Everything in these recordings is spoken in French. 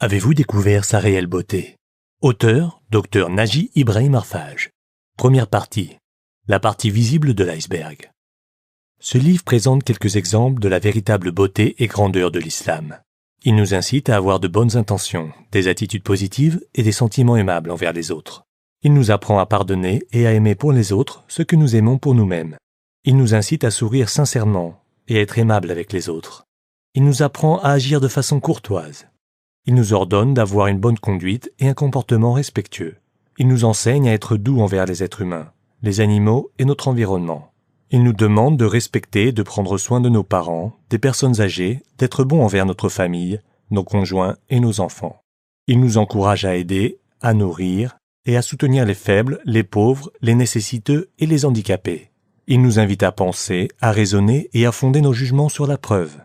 Avez-vous découvert sa réelle beauté? Auteur, Dr Naji Ibrahim Arfaj. Première partie. La partie visible de l'iceberg. Ce livre présente quelques exemples de la véritable beauté et grandeur de l'islam. Il nous incite à avoir de bonnes intentions, des attitudes positives et des sentiments aimables envers les autres. Il nous apprend à pardonner et à aimer pour les autres ce que nous aimons pour nous-mêmes. Il nous incite à sourire sincèrement et à être aimable avec les autres. Il nous apprend à agir de façon courtoise. Il nous ordonne d'avoir une bonne conduite et un comportement respectueux. Il nous enseigne à être doux envers les êtres humains, les animaux et notre environnement. Il nous demande de respecter et de prendre soin de nos parents, des personnes âgées, d'être bons envers notre famille, nos conjoints et nos enfants. Il nous encourage à aider, à nourrir et à soutenir les faibles, les pauvres, les nécessiteux et les handicapés. Il nous invite à penser, à raisonner et à fonder nos jugements sur la preuve.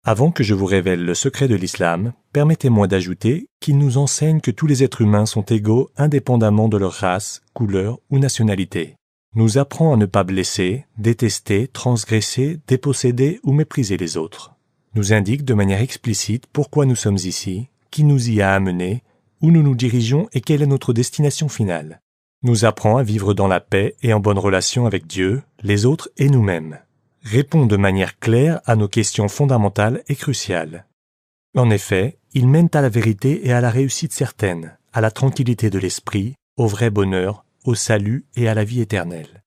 Avant que je vous révèle le secret de l'islam, permettez-moi d'ajouter qu'il nous enseigne que tous les êtres humains sont égaux indépendamment de leur race, couleur ou nationalité. Nous apprend à ne pas blesser, détester, transgresser, déposséder ou mépriser les autres. Nous indique de manière explicite pourquoi nous sommes ici, qui nous y a amenés, où nous nous dirigeons et quelle est notre destination finale. Nous apprend à vivre dans la paix et en bonne relation avec Dieu, les autres et nous-mêmes. Répond de manière claire à nos questions fondamentales et cruciales. En effet, il mène à la vérité et à la réussite certaine, à la tranquillité de l'esprit, au vrai bonheur, au salut et à la vie éternelle.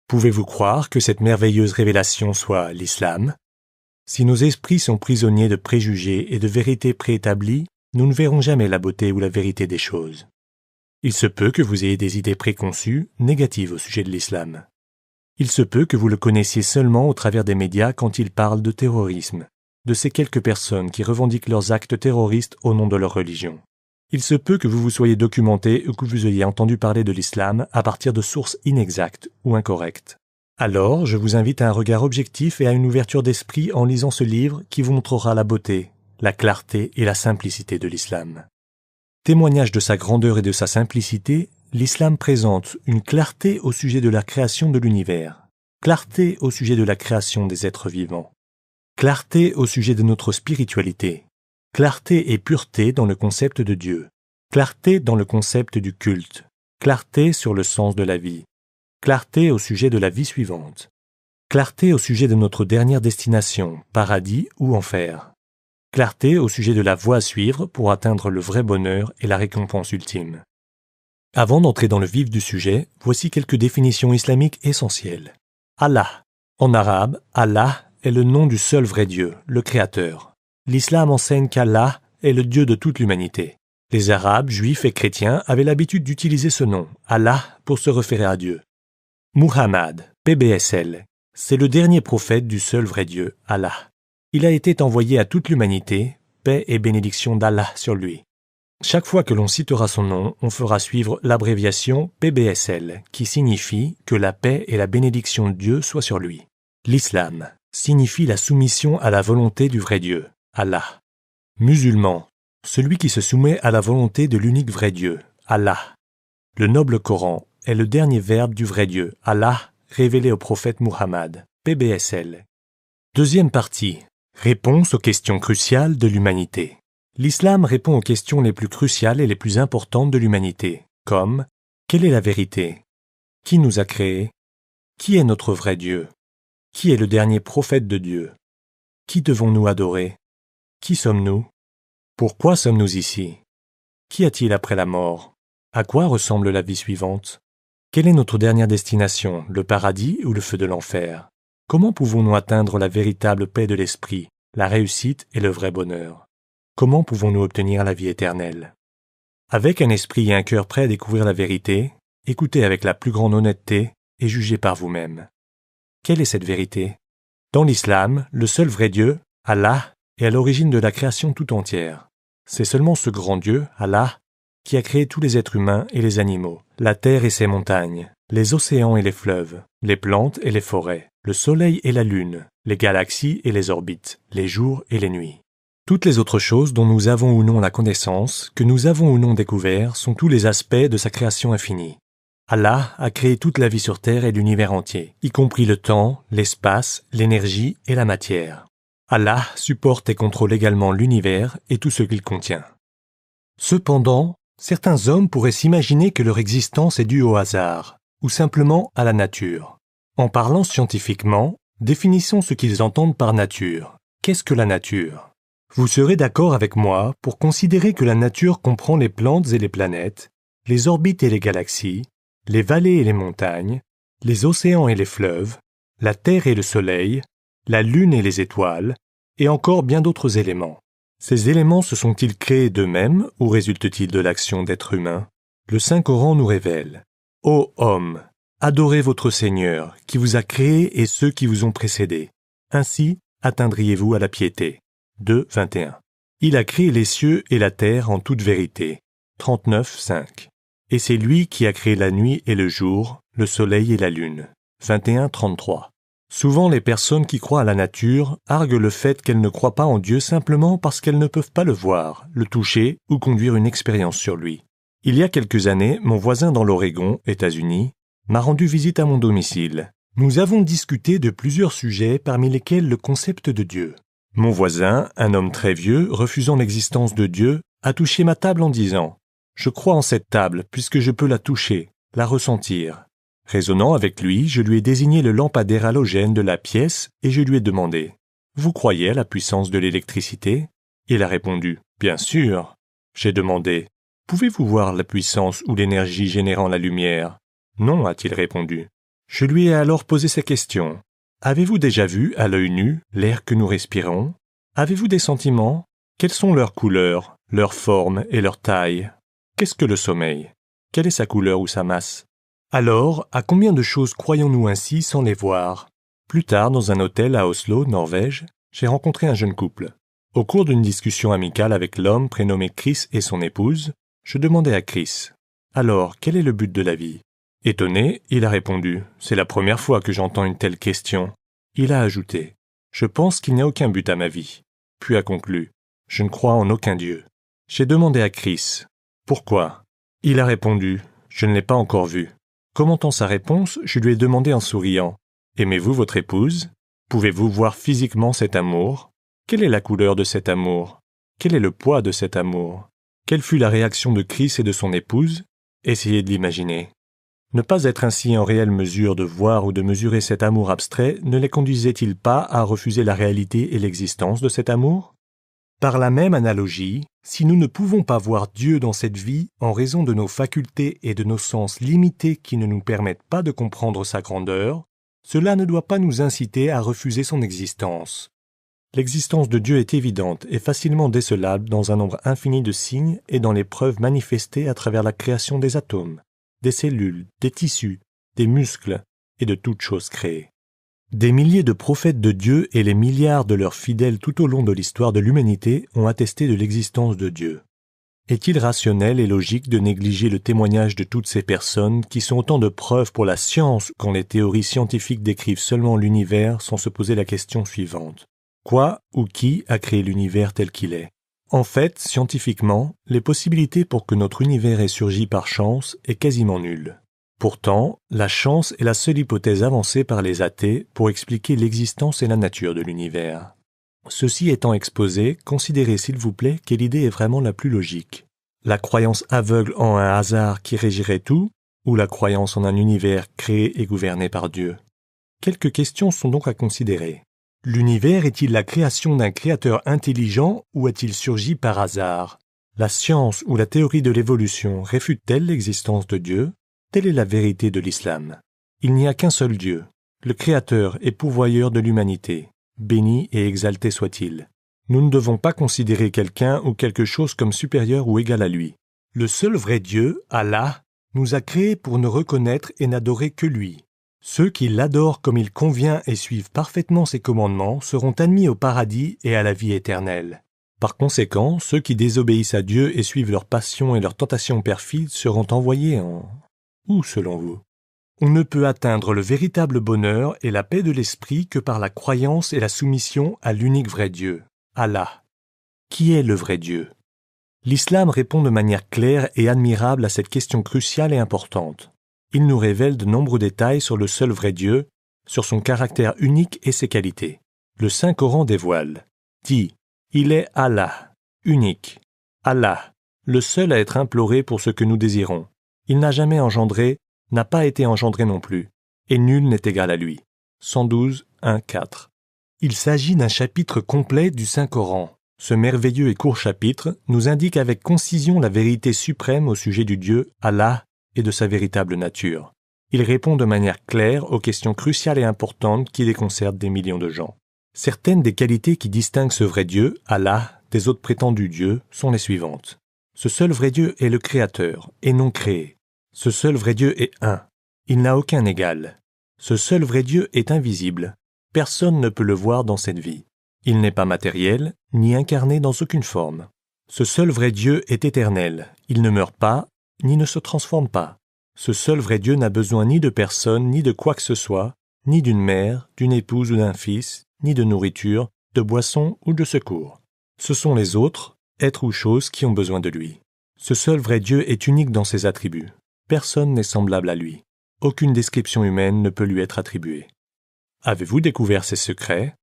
Pouvez-vous croire que cette merveilleuse révélation soit l'islam? Si nos esprits sont prisonniers de préjugés et de vérités préétablies, nous ne verrons jamais la beauté ou la vérité des choses. Il se peut que vous ayez des idées préconçues, négatives au sujet de l'islam. Il se peut que vous le connaissiez seulement au travers des médias quand il parle de terrorisme, de ces quelques personnes qui revendiquent leurs actes terroristes au nom de leur religion. Il se peut que vous vous soyez documenté ou que vous ayez entendu parler de l'islam à partir de sources inexactes ou incorrectes. Alors, je vous invite à un regard objectif et à une ouverture d'esprit en lisant ce livre qui vous montrera la beauté, la clarté et la simplicité de l'islam. Témoignage de sa grandeur et de sa simplicité, l'islam présente une clarté au sujet de la création de l'univers, clarté au sujet de la création des êtres vivants, clarté au sujet de notre spiritualité, clarté et pureté dans le concept de Dieu, clarté dans le concept du culte, clarté sur le sens de la vie, clarté au sujet de la vie suivante, clarté au sujet de notre dernière destination, paradis ou enfer, clarté au sujet de la voie à suivre pour atteindre le vrai bonheur et la récompense ultime. Avant d'entrer dans le vif du sujet, voici quelques définitions islamiques essentielles. Allah. En arabe, Allah est le nom du seul vrai Dieu, le Créateur. L'islam enseigne qu'Allah est le Dieu de toute l'humanité. Les Arabes, Juifs et chrétiens avaient l'habitude d'utiliser ce nom, Allah, pour se référer à Dieu. Muhammad, PBSL, c'est le dernier prophète du seul vrai Dieu, Allah. Il a été envoyé à toute l'humanité, paix et bénédiction d'Allah sur lui. Chaque fois que l'on citera son nom, on fera suivre l'abréviation PBSL, qui signifie que la paix et la bénédiction de Dieu soient sur lui. L'islam signifie la soumission à la volonté du vrai Dieu, Allah. Musulman, celui qui se soumet à la volonté de l'unique vrai Dieu, Allah. Le noble Coran est le dernier verbe du vrai Dieu, Allah, révélé au prophète Muhammad, PBSL. Deuxième partie. Réponse aux questions cruciales de l'humanité. L'islam répond aux questions les plus cruciales et les plus importantes de l'humanité, comme « Quelle est la vérité? Qui nous a créés? Qui est notre vrai Dieu? Qui est le dernier prophète de Dieu? Qui devons-nous adorer? Qui sommes-nous? Pourquoi sommes-nous ici? Qu'y a-t-il après la mort? À quoi ressemble la vie suivante? Quelle est notre dernière destination, le paradis ou le feu de l'enfer? Comment pouvons-nous atteindre la véritable paix de l'esprit, la réussite et le vrai bonheur? Comment pouvons-nous obtenir la vie éternelle? Avec un esprit et un cœur prêts à découvrir la vérité, écoutez avec la plus grande honnêteté et jugez par vous-même. Quelle est cette vérité? Dans l'islam, le seul vrai Dieu, Allah, est à l'origine de la création tout entière. C'est seulement ce grand Dieu, Allah, qui a créé tous les êtres humains et les animaux, la terre et ses montagnes, les océans et les fleuves, les plantes et les forêts, le soleil et la lune, les galaxies et les orbites, les jours et les nuits. Toutes les autres choses dont nous avons ou non la connaissance, que nous avons ou non découvert, sont tous les aspects de sa création infinie. Allah a créé toute la vie sur Terre et l'univers entier, y compris le temps, l'espace, l'énergie et la matière. Allah supporte et contrôle également l'univers et tout ce qu'il contient. Cependant, certains hommes pourraient s'imaginer que leur existence est due au hasard, ou simplement à la nature. En parlant scientifiquement, définissons ce qu'ils entendent par nature. Qu'est-ce que la nature ? Vous serez d'accord avec moi pour considérer que la nature comprend les plantes et les planètes, les orbites et les galaxies, les vallées et les montagnes, les océans et les fleuves, la Terre et le Soleil, la Lune et les étoiles, et encore bien d'autres éléments. Ces éléments se sont-ils créés d'eux-mêmes ou résultent-ils de l'action d'êtres humains ? Le Saint-Coran nous révèle « Ô hommes, adorez votre Seigneur, qui vous a créé et ceux qui vous ont précédés. Ainsi atteindriez-vous à la piété. » 2, 21. Il a créé les cieux et la terre en toute vérité. 39, 5. Et c'est lui qui a créé la nuit et le jour, le soleil et la lune. 21, 33. Souvent, les personnes qui croient à la nature arguent le fait qu'elles ne croient pas en Dieu simplement parce qu'elles ne peuvent pas le voir, le toucher ou conduire une expérience sur lui. Il y a quelques années, mon voisin dans l'Oregon, États-Unis, m'a rendu visite à mon domicile. Nous avons discuté de plusieurs sujets parmi lesquels le concept de Dieu. Mon voisin, un homme très vieux, refusant l'existence de Dieu, a touché ma table en disant « Je crois en cette table puisque je peux la toucher, la ressentir. » Raisonnant avec lui, je lui ai désigné le lampadaire halogène de la pièce et je lui ai demandé « Vous croyez à la puissance de l'électricité ?» Il a répondu « Bien sûr. » J'ai demandé « Pouvez-vous voir la puissance ou l'énergie générant la lumière ?» « Non, a-t-il répondu. » Je lui ai alors posé ces questions. Avez-vous déjà vu, à l'œil nu, l'air que nous respirons ? Avez-vous des sentiments ? Quelles sont leurs couleurs, leurs formes et leur taille ? Qu'est-ce que le sommeil ? Quelle est sa couleur ou sa masse ? Alors, à combien de choses croyons-nous ainsi sans les voir ? Plus tard, dans un hôtel à Oslo, Norvège, j'ai rencontré un jeune couple. Au cours d'une discussion amicale avec l'homme prénommé Chris et son épouse, je demandai à Chris « Alors, quel est le but de la vie ?» Étonné, il a répondu « C'est la première fois que j'entends une telle question. » Il a ajouté « Je pense qu'il n'y a aucun but à ma vie. » Puis a conclu « Je ne crois en aucun Dieu. » J'ai demandé à Chris « Pourquoi ?» Il a répondu « Je ne l'ai pas encore vu. » Commentant sa réponse, je lui ai demandé en souriant « Aimez-vous votre épouse ? Pouvez-vous voir physiquement cet amour ? Quelle est la couleur de cet amour ? Quel est le poids de cet amour ? Quelle fut la réaction de Chris et de son épouse ? Essayez de l'imaginer. Ne pas être ainsi en réelle mesure de voir ou de mesurer cet amour abstrait ne les conduisait-il pas à refuser la réalité et l'existence de cet amour ? Par la même analogie, si nous ne pouvons pas voir Dieu dans cette vie en raison de nos facultés et de nos sens limités qui ne nous permettent pas de comprendre sa grandeur, cela ne doit pas nous inciter à refuser son existence. L'existence de Dieu est évidente et facilement décelable dans un nombre infini de signes et dans les preuves manifestées à travers la création des atomes, des cellules, des tissus, des muscles et de toutes choses créées. Des milliers de prophètes de Dieu et les milliards de leurs fidèles tout au long de l'histoire de l'humanité ont attesté de l'existence de Dieu. Est-il rationnel et logique de négliger le témoignage de toutes ces personnes qui sont autant de preuves pour la science quand les théories scientifiques décrivent seulement l'univers sans se poser la question suivante ? Quoi ou qui a créé l'univers tel qu'il est ? En fait, scientifiquement, les possibilités pour que notre univers ait surgi par chance est quasiment nulle. Pourtant, la chance est la seule hypothèse avancée par les athées pour expliquer l'existence et la nature de l'univers. Ceci étant exposé, considérez s'il vous plaît quelle idée est vraiment la plus logique. La croyance aveugle en un hasard qui régirait tout, ou la croyance en un univers créé et gouverné par Dieu ? Quelques questions sont donc à considérer. L'univers est-il la création d'un créateur intelligent ou a-t-il surgi par hasard ? La science ou la théorie de l'évolution réfute-t-elle l'existence de Dieu ? Telle est la vérité de l'islam. Il n'y a qu'un seul Dieu, le Créateur et pourvoyeur de l'humanité. Béni et exalté soit-il. Nous ne devons pas considérer quelqu'un ou quelque chose comme supérieur ou égal à lui. Le seul vrai Dieu, Allah, nous a créés pour ne reconnaître et n'adorer que lui. Ceux qui l'adorent comme il convient et suivent parfaitement ses commandements seront admis au paradis et à la vie éternelle. Par conséquent, ceux qui désobéissent à Dieu et suivent leurs passions et leurs tentations perfides seront envoyés en... Où, selon vous ? On ne peut atteindre le véritable bonheur et la paix de l'esprit que par la croyance et la soumission à l'unique vrai Dieu, Allah. Qui est le vrai Dieu ? L'islam répond de manière claire et admirable à cette question cruciale et importante. Il nous révèle de nombreux détails sur le seul vrai Dieu, sur son caractère unique et ses qualités. Le Saint-Coran dévoile, dit « Il est Allah, unique, Allah, le seul à être imploré pour ce que nous désirons. Il n'a jamais engendré, n'a pas été engendré non plus, et nul n'est égal à lui. 112, 1, 4. Il s'agit d'un chapitre complet du Saint-Coran. Ce merveilleux et court chapitre nous indique avec concision la vérité suprême au sujet du Dieu, Allah, et de sa véritable nature. Il répond de manière claire aux questions cruciales et importantes qui déconcertent des millions de gens. Certaines des qualités qui distinguent ce vrai Dieu, Allah, des autres prétendus dieux, sont les suivantes. Ce seul vrai Dieu est le Créateur, et non créé. Ce seul vrai Dieu est un. Il n'a aucun égal. Ce seul vrai Dieu est invisible. Personne ne peut le voir dans cette vie. Il n'est pas matériel, ni incarné dans aucune forme. Ce seul vrai Dieu est éternel. Il ne meurt pas, ni ne se transforme pas. Ce seul vrai Dieu n'a besoin ni de personne, ni de quoi que ce soit, ni d'une mère, d'une épouse ou d'un fils, ni de nourriture, de boisson ou de secours. Ce sont les autres, êtres ou choses, qui ont besoin de lui. Ce seul vrai Dieu est unique dans ses attributs. Personne n'est semblable à lui. Aucune description humaine ne peut lui être attribuée. Avez-vous découvert ces secrets?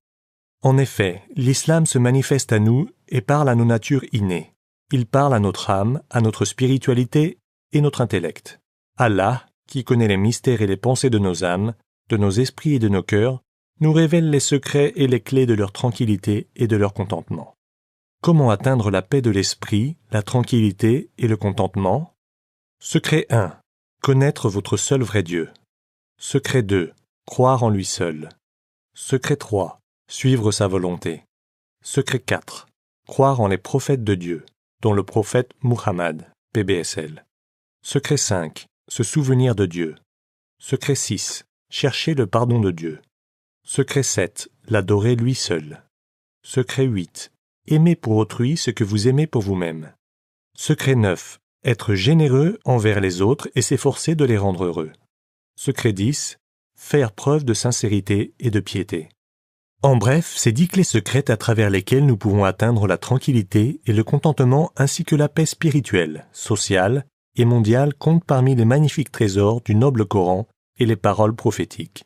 En effet, l'islam se manifeste à nous et parle à nos natures innées. Il parle à notre âme, à notre spiritualité et notre intellect. Allah, qui connaît les mystères et les pensées de nos âmes, de nos esprits et de nos cœurs, nous révèle les secrets et les clés de leur tranquillité et de leur contentement. Comment atteindre la paix de l'esprit, la tranquillité et le contentement? Secret 1. Connaître votre seul vrai Dieu. Secret 2. Croire en lui seul. Secret 3. Suivre sa volonté. Secret 4. Croire en les prophètes de Dieu, dont le prophète Muhammad, PBSL. Secret 5. Se souvenir de Dieu. Secret 6. Chercher le pardon de Dieu. Secret 7. L'adorer lui seul. Secret 8. Aimer pour autrui ce que vous aimez pour vous-même. Secret 9. Être généreux envers les autres et s'efforcer de les rendre heureux. Secret 10. Faire preuve de sincérité et de piété. En bref, ces 10 clés secrètes à travers lesquelles nous pouvons atteindre la tranquillité et le contentement ainsi que la paix spirituelle, sociale et mondiale comptent parmi les magnifiques trésors du noble Coran et les paroles prophétiques.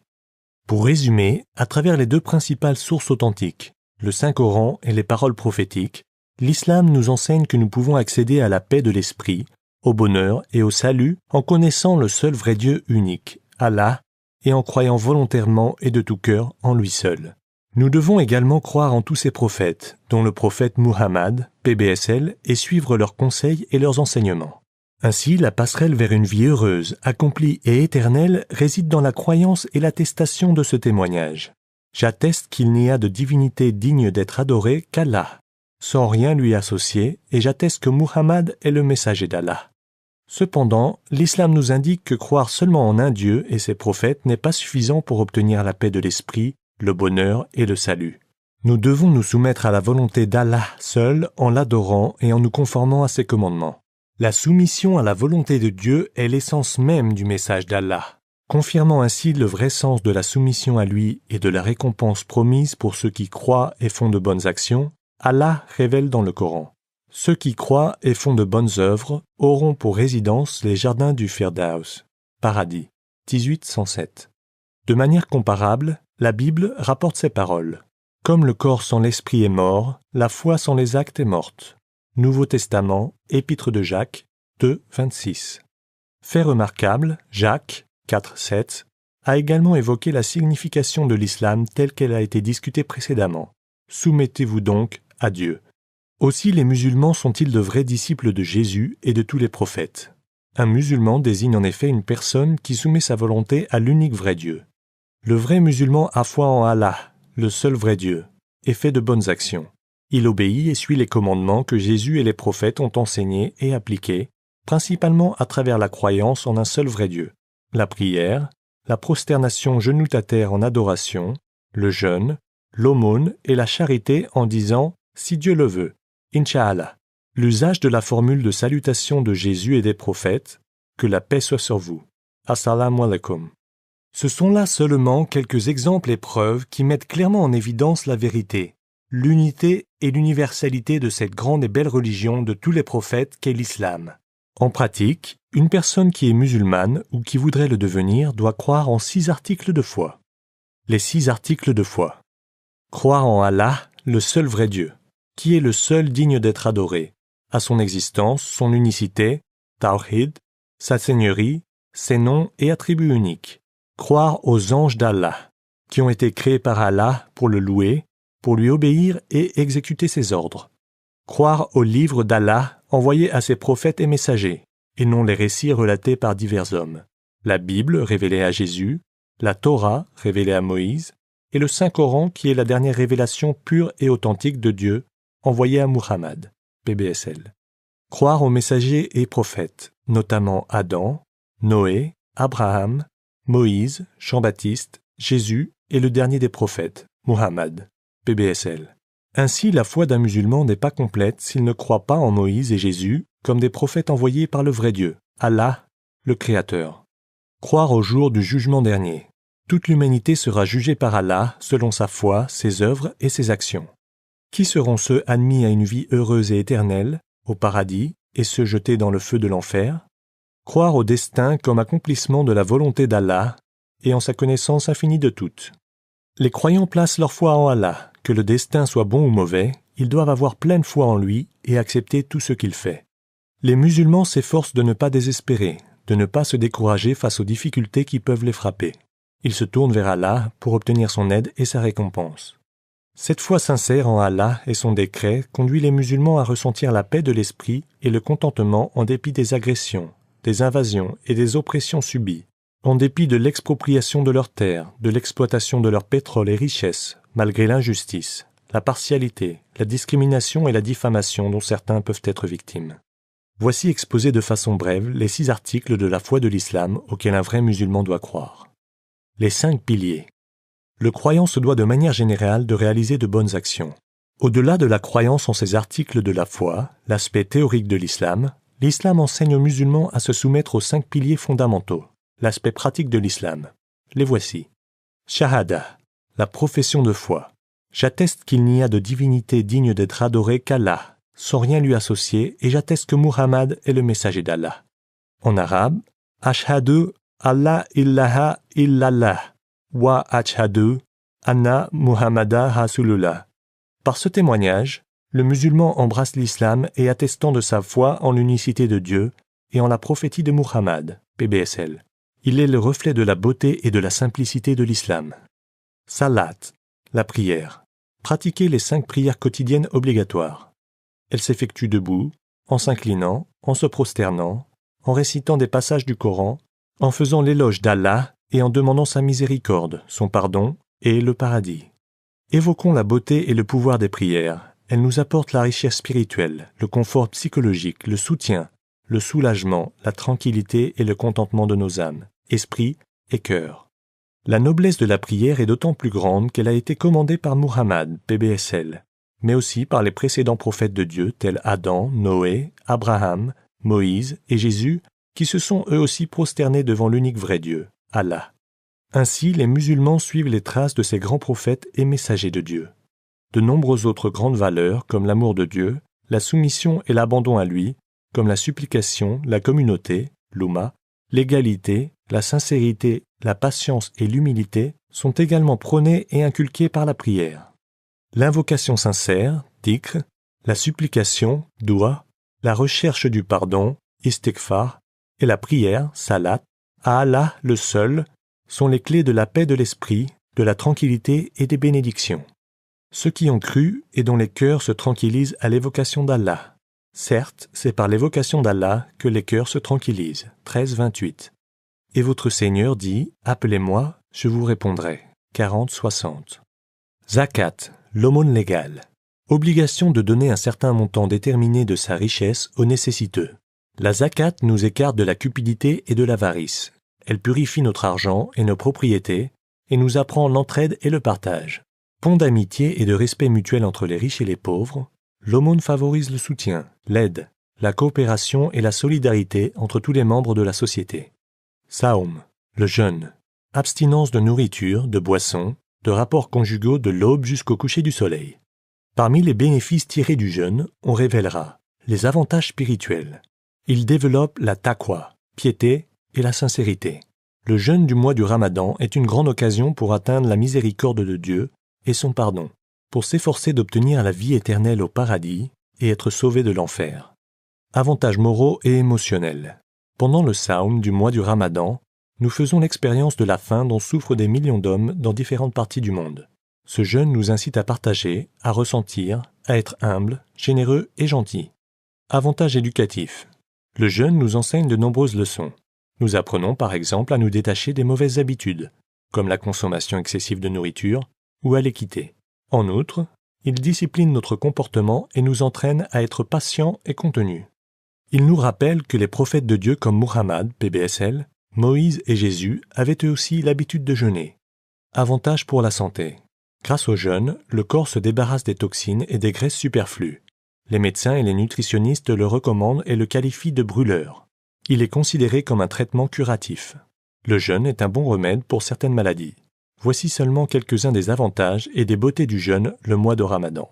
Pour résumer, à travers les deux principales sources authentiques, le Saint-Coran et les paroles prophétiques, l'islam nous enseigne que nous pouvons accéder à la paix de l'esprit, au bonheur et au salut en connaissant le seul vrai Dieu unique, Allah, et en croyant volontairement et de tout cœur en lui seul. Nous devons également croire en tous ces prophètes, dont le prophète Muhammad, PBSL, et suivre leurs conseils et leurs enseignements. Ainsi, la passerelle vers une vie heureuse, accomplie et éternelle réside dans la croyance et l'attestation de ce témoignage. J'atteste qu'il n'y a de divinité digne d'être adorée qu'Allah, sans rien lui associer, et j'atteste que Muhammad est le messager d'Allah. Cependant, l'islam nous indique que croire seulement en un Dieu et ses prophètes n'est pas suffisant pour obtenir la paix de l'esprit, le bonheur et le salut. Nous devons nous soumettre à la volonté d'Allah seul en l'adorant et en nous conformant à ses commandements. La soumission à la volonté de Dieu est l'essence même du message d'Allah, confirmant ainsi le vrai sens de la soumission à lui et de la récompense promise pour ceux qui croient et font de bonnes actions. Allah révèle dans le Coran. Ceux qui croient et font de bonnes œuvres auront pour résidence les jardins du Firdaus, paradis, 18-107. De manière comparable, la Bible rapporte ces paroles. Comme le corps sans l'esprit est mort, la foi sans les actes est morte. Nouveau Testament, Épître de Jacques, 2-26. Fait remarquable, Jacques, 4-7, a également évoqué la signification de l'islam telle qu'elle a été discutée précédemment. Soumettez-vous donc à Dieu. Aussi les musulmans sont-ils de vrais disciples de Jésus et de tous les prophètes. Un musulman désigne en effet une personne qui soumet sa volonté à l'unique vrai Dieu. Le vrai musulman a foi en Allah, le seul vrai Dieu, et fait de bonnes actions. Il obéit et suit les commandements que Jésus et les prophètes ont enseignés et appliqués, principalement à travers la croyance en un seul vrai Dieu, la prière, la prosternation genoux à terre en adoration, le jeûne, l'aumône et la charité en disant « si Dieu le veut », Inch'Allah. L'usage de la formule de salutation de Jésus et des prophètes « que la paix soit sur vous ». Assalamu alaikum. Ce sont là seulement quelques exemples et preuves qui mettent clairement en évidence la vérité, l'unité et l'universalité de cette grande et belle religion de tous les prophètes qu'est l'islam. En pratique, une personne qui est musulmane ou qui voudrait le devenir doit croire en 6 articles de foi. Les 6 articles de foi. Croire en Allah, le seul vrai Dieu, qui est le seul digne d'être adoré. à son existence, son unicité, Tawhid, sa seigneurie, ses noms et attributs uniques. Croire aux anges d'Allah, qui ont été créés par Allah pour le louer, pour lui obéir et exécuter ses ordres. Croire aux livres d'Allah envoyés à ses prophètes et messagers, et non les récits relatés par divers hommes. La Bible révélée à Jésus, la Torah révélée à Moïse, et le Saint-Coran qui est la dernière révélation pure et authentique de Dieu envoyée à Muhammad, PBSL. Croire aux messagers et prophètes, notamment Adam, Noé, Abraham, Moïse, Jean-Baptiste, Jésus et le dernier des prophètes, Muhammad, PBSL. Ainsi, la foi d'un musulman n'est pas complète s'il ne croit pas en Moïse et Jésus comme des prophètes envoyés par le vrai Dieu, Allah, le Créateur. Croire au jour du jugement dernier. Toute l'humanité sera jugée par Allah selon sa foi, ses œuvres et ses actions. Qui seront ceux admis à une vie heureuse et éternelle, au paradis, et ceux jetés dans le feu de l'enfer? Croire au destin comme accomplissement de la volonté d'Allah et en sa connaissance infinie de toutes. Les croyants placent leur foi en Allah. Que le destin soit bon ou mauvais, ils doivent avoir pleine foi en lui et accepter tout ce qu'il fait. Les musulmans s'efforcent de ne pas désespérer, de ne pas se décourager face aux difficultés qui peuvent les frapper. Ils se tournent vers Allah pour obtenir son aide et sa récompense. Cette foi sincère en Allah et son décret conduit les musulmans à ressentir la paix de l'esprit et le contentement en dépit des agressions, des invasions et des oppressions subies, en dépit de l'expropriation de leurs terres, de l'exploitation de leur pétrole et richesses, malgré l'injustice, la partialité, la discrimination et la diffamation dont certains peuvent être victimes. Voici exposés de façon brève les 6 articles de la foi de l'islam auxquels un vrai musulman doit croire. Les 5 piliers. Le croyant se doit de manière générale de réaliser de bonnes actions. Au-delà de la croyance en ces articles de la foi, l'aspect théorique de l'islam enseigne aux musulmans à se soumettre aux 5 piliers fondamentaux, l'aspect pratique de l'islam. Les voici. Shahada, la profession de foi. J'atteste qu'il n'y a de divinité digne d'être adorée qu'Allah, sans rien lui associer, et j'atteste que Muhammad est le messager d'Allah. En arabe, Ashhadu Allah illaha illallah wa ashhadu anna Muhammada Rasulullah. Par ce témoignage, le musulman embrasse l'islam et attestant de sa foi en l'unicité de Dieu et en la prophétie de Muhammad, PBSL. Il est le reflet de la beauté et de la simplicité de l'islam. Salat, la prière. Pratiquer les 5 prières quotidiennes obligatoires. Elle s'effectue debout, en s'inclinant, en se prosternant, en récitant des passages du Coran, en faisant l'éloge d'Allah et en demandant sa miséricorde, son pardon et le paradis. Évoquons la beauté et le pouvoir des prières. Elles nous apportent la richesse spirituelle, le confort psychologique, le soutien, le soulagement, la tranquillité et le contentement de nos âmes, esprit et cœur. La noblesse de la prière est d'autant plus grande qu'elle a été commandée par Muhammad, PBSL, mais aussi par les précédents prophètes de Dieu tels Adam, Noé, Abraham, Moïse et Jésus, qui se sont eux aussi prosternés devant l'unique vrai Dieu, Allah. Ainsi, les musulmans suivent les traces de ces grands prophètes et messagers de Dieu. De nombreuses autres grandes valeurs, comme l'amour de Dieu, la soumission et l'abandon à lui, comme la supplication, la communauté, l'Oumma, l'égalité, la sincérité, la patience et l'humilité sont également prônées et inculquées par la prière. L'invocation sincère, dhikr, la supplication, doua, la recherche du pardon, istighfar, et la prière, salat, à Allah le seul, sont les clés de la paix de l'esprit, de la tranquillité et des bénédictions. Ceux qui ont cru et dont les cœurs se tranquillisent à l'évocation d'Allah. Certes, c'est par l'évocation d'Allah que les cœurs se tranquillisent. 13-28. Et votre Seigneur dit, « Appelez-moi, je vous répondrai. » 40-60. Zakat, l'aumône légale. Obligation de donner un certain montant déterminé de sa richesse aux nécessiteux. La zakat nous écarte de la cupidité et de l'avarice. Elle purifie notre argent et nos propriétés et nous apprend l'entraide et le partage. Pont d'amitié et de respect mutuel entre les riches et les pauvres, l'aumône favorise le soutien, l'aide, la coopération et la solidarité entre tous les membres de la société. Saum, le jeûne. Abstinence de nourriture, de boissons, de rapports conjugaux de l'aube jusqu'au coucher du soleil. Parmi les bénéfices tirés du jeûne, on révélera les avantages spirituels. Il développe la taqwa, piété et la sincérité. Le jeûne du mois du Ramadan est une grande occasion pour atteindre la miséricorde de Dieu et son pardon, pour s'efforcer d'obtenir la vie éternelle au paradis et être sauvé de l'enfer. Avantages moraux et émotionnels. Pendant le Saum du mois du Ramadan, nous faisons l'expérience de la faim dont souffrent des millions d'hommes dans différentes parties du monde. Ce jeûne nous incite à partager, à ressentir, à être humble, généreux et gentil. Avantages éducatifs. Le jeûne nous enseigne de nombreuses leçons. Nous apprenons par exemple à nous détacher des mauvaises habitudes, comme la consommation excessive de nourriture, ou à l'équité. En outre, il discipline notre comportement et nous entraîne à être patients et contenus. Il nous rappelle que les prophètes de Dieu comme Muhammad, PBSL, Moïse et Jésus avaient eux aussi l'habitude de jeûner. Avantages pour la santé. Grâce au jeûne, le corps se débarrasse des toxines et des graisses superflues. Les médecins et les nutritionnistes le recommandent et le qualifient de brûleur. Il est considéré comme un traitement curatif. Le jeûne est un bon remède pour certaines maladies. Voici seulement quelques-uns des avantages et des beautés du jeûne le mois de Ramadan.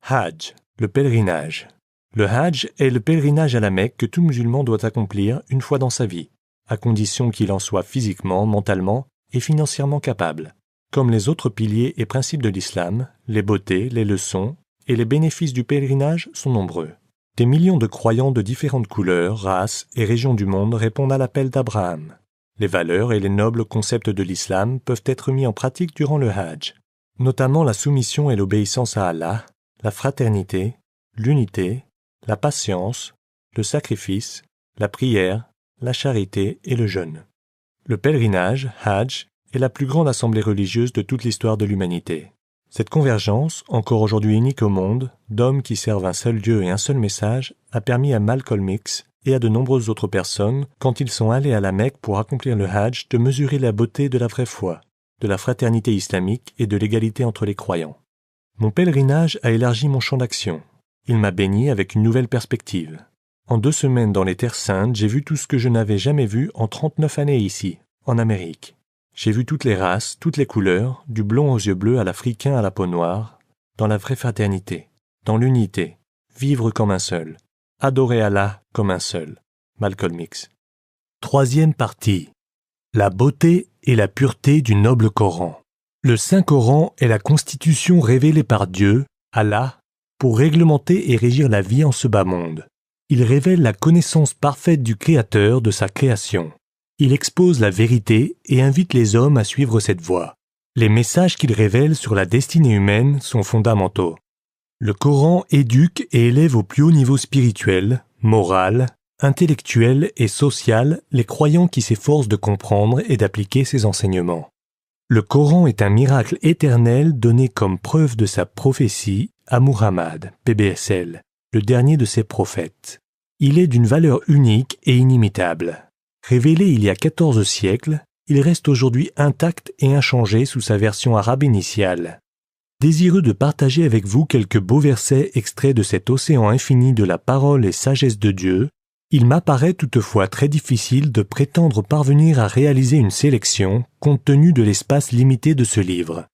Hajj, le pèlerinage. Le Hajj est le pèlerinage à la Mecque que tout musulman doit accomplir une fois dans sa vie, à condition qu'il en soit physiquement, mentalement et financièrement capable. Comme les autres piliers et principes de l'islam, les beautés, les leçons et les bénéfices du pèlerinage sont nombreux. Des millions de croyants de différentes couleurs, races et régions du monde répondent à l'appel d'Abraham. Les valeurs et les nobles concepts de l'islam peuvent être mis en pratique durant le Hajj, notamment la soumission et l'obéissance à Allah, la fraternité, l'unité, la patience, le sacrifice, la prière, la charité et le jeûne. Le pèlerinage, Hajj, est la plus grande assemblée religieuse de toute l'histoire de l'humanité. Cette convergence, encore aujourd'hui unique au monde, d'hommes qui servent un seul Dieu et un seul message, a permis à Malcolm X et à de nombreuses autres personnes, quand ils sont allés à la Mecque pour accomplir le Hajj, de mesurer la beauté de la vraie foi, de la fraternité islamique et de l'égalité entre les croyants. Mon pèlerinage a élargi mon champ d'action. Il m'a béni avec une nouvelle perspective. En 2 semaines dans les Terres Saintes, j'ai vu tout ce que je n'avais jamais vu en 39 années ici, en Amérique. J'ai vu toutes les races, toutes les couleurs, du blond aux yeux bleus à l'africain à la peau noire, dans la vraie fraternité, dans l'unité, vivre comme un seul, adorer Allah comme un seul. Malcolm X. 3e partie. La beauté et la pureté du noble Coran. Le Saint-Coran est la constitution révélée par Dieu, Allah, pour réglementer et régir la vie en ce bas monde. Il révèle la connaissance parfaite du Créateur de sa création. Il expose la vérité et invite les hommes à suivre cette voie. Les messages qu'il révèle sur la destinée humaine sont fondamentaux. Le Coran éduque et élève au plus haut niveau spirituel, moral, intellectuel et social les croyants qui s'efforcent de comprendre et d'appliquer ses enseignements. Le Coran est un miracle éternel donné comme preuve de sa prophétie à Muhammad, PBSL, le dernier de ses prophètes. Il est d'une valeur unique et inimitable. Révélé il y a 14 siècles, il reste aujourd'hui intact et inchangé sous sa version arabe initiale. Désireux de partager avec vous quelques beaux versets extraits de cet océan infini de la parole et sagesse de Dieu, il m'apparaît toutefois très difficile de prétendre parvenir à réaliser une sélection compte tenu de l'espace limité de ce livre.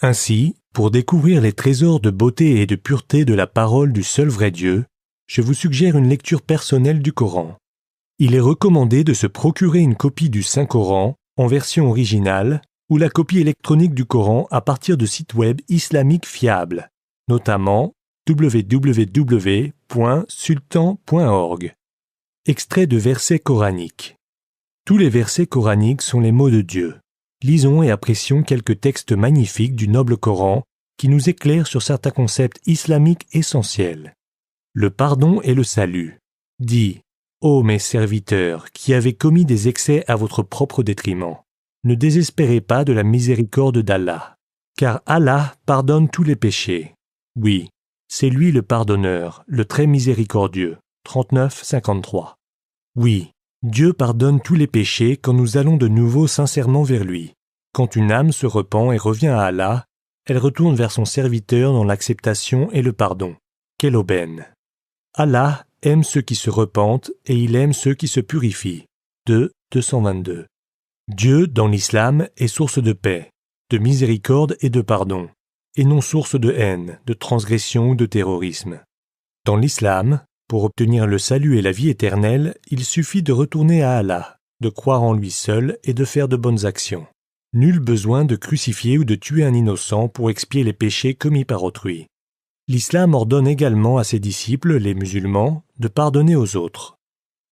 Ainsi, pour découvrir les trésors de beauté et de pureté de la parole du seul vrai Dieu, je vous suggère une lecture personnelle du Coran. Il est recommandé de se procurer une copie du Saint-Coran en version originale ou la copie électronique du Coran à partir de sites web islamiques fiables, notamment www.sultan.org. Extrait de versets coraniques. Tous les versets coraniques sont les mots de Dieu. Lisons et apprécions quelques textes magnifiques du noble Coran qui nous éclairent sur certains concepts islamiques essentiels. Le pardon et le salut. Dis, ô mes serviteurs, qui avez commis des excès à votre propre détriment, ne désespérez pas de la miséricorde d'Allah, car Allah pardonne tous les péchés. Oui, c'est lui le pardonneur, le très miséricordieux. 39-53. Oui, Dieu pardonne tous les péchés quand nous allons de nouveau sincèrement vers lui. Quand une âme se repent et revient à Allah, elle retourne vers son serviteur dans l'acceptation et le pardon. Quelle aubaine! Allah aime ceux qui se repentent et il aime ceux qui se purifient. 2-222. Dieu, dans l'islam, est source de paix, de miséricorde et de pardon, et non source de haine, de transgression ou de terrorisme. Dans l'islam, pour obtenir le salut et la vie éternelle, il suffit de retourner à Allah, de croire en lui seul et de faire de bonnes actions. Nul besoin de crucifier ou de tuer un innocent pour expier les péchés commis par autrui. L'islam ordonne également à ses disciples, les musulmans, de pardonner aux autres.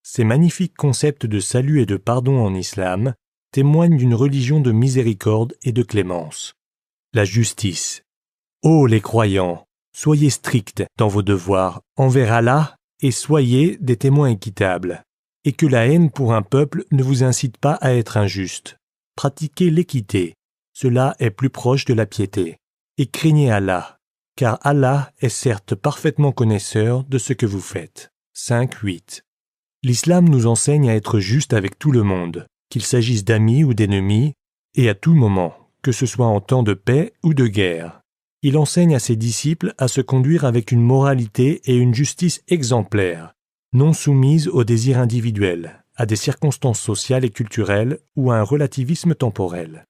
Ces magnifiques concepts de salut et de pardon en islam témoignent d'une religion de miséricorde et de clémence. La justice. Ô les croyants, soyez stricts dans vos devoirs envers Allah et soyez des témoins équitables, et que la haine pour un peuple ne vous incite pas à être injuste. Pratiquez l'équité, cela est plus proche de la piété, et craignez Allah, car Allah est certes parfaitement connaisseur de ce que vous faites. 5.8. L'islam nous enseigne à être juste avec tout le monde, qu'il s'agisse d'amis ou d'ennemis, et à tout moment, que ce soit en temps de paix ou de guerre. Il enseigne à ses disciples à se conduire avec une moralité et une justice exemplaires, non soumises aux désirs individuels, à des circonstances sociales et culturelles ou à un relativisme temporel.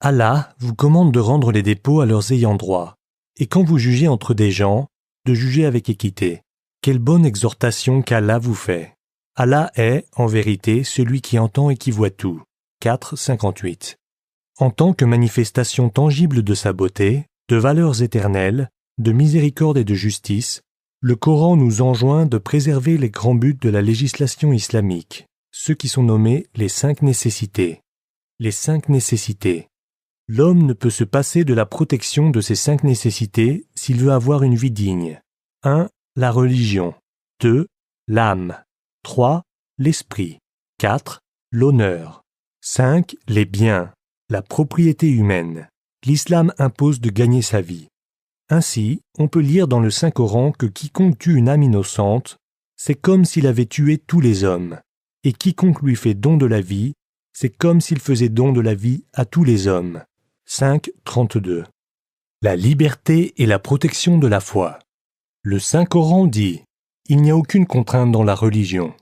Allah vous commande de rendre les dépôts à leurs ayants droit, et quand vous jugez entre des gens, de juger avec équité. Quelle bonne exhortation qu'Allah vous fait. Allah est, en vérité, celui qui entend et qui voit tout. 4.58. En tant que manifestation tangible de sa beauté, de valeurs éternelles, de miséricorde et de justice, le Coran nous enjoint de préserver les grands buts de la législation islamique, ceux qui sont nommés les 5 nécessités. Les 5 nécessités. L'homme ne peut se passer de la protection de ces 5 nécessités s'il veut avoir une vie digne. 1. La religion. 2. L'âme. 3. L'esprit. 4. L'honneur. 5. Les biens. La propriété humaine. L'islam impose de gagner sa vie. Ainsi, on peut lire dans le Saint-Coran que quiconque tue une âme innocente, c'est comme s'il avait tué tous les hommes, et quiconque lui fait don de la vie, c'est comme s'il faisait don de la vie à tous les hommes. 5.32. La liberté et la protection de la foi. Le Saint-Coran dit « Il n'y a aucune contrainte dans la religion ».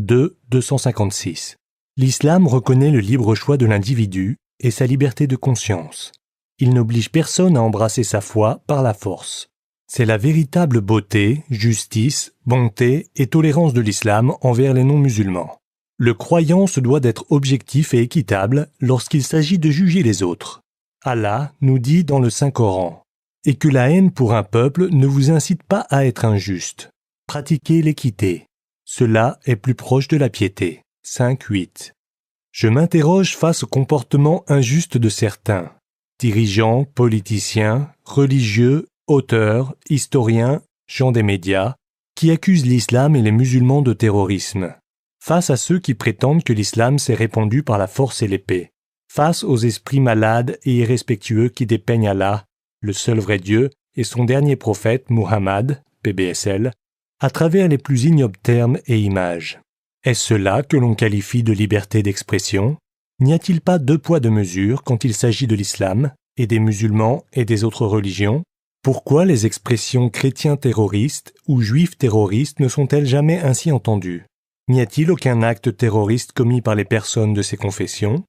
2.256. L'islam reconnaît le libre choix de l'individu et sa liberté de conscience. Il n'oblige personne à embrasser sa foi par la force. C'est la véritable beauté, justice, bonté et tolérance de l'islam envers les non-musulmans. Le croyant se doit d'être objectif et équitable lorsqu'il s'agit de juger les autres. Allah nous dit dans le Saint-Coran « Et que la haine pour un peuple ne vous incite pas à être injuste. Pratiquez l'équité. Cela est plus proche de la piété. » 5.8. Je m'interroge face au comportement injuste de certains. Dirigeants, politiciens, religieux, auteurs, historiens, gens des médias, qui accusent l'islam et les musulmans de terrorisme. Face à ceux qui prétendent que l'islam s'est répandu par la force et l'épée. Face aux esprits malades et irrespectueux qui dépeignent Allah, le seul vrai Dieu, et son dernier prophète, Muhammad, PBSL, à travers les plus ignobles termes et images. Est-ce cela que l'on qualifie de liberté d'expression ? N'y a-t-il pas 2 poids 2 mesures quand il s'agit de l'islam, et des musulmans et des autres religions ? Pourquoi les expressions chrétiens terroristes ou juifs terroristes ne sont-elles jamais ainsi entendues ? N'y a-t-il aucun acte terroriste commis par les personnes de ces confessions ?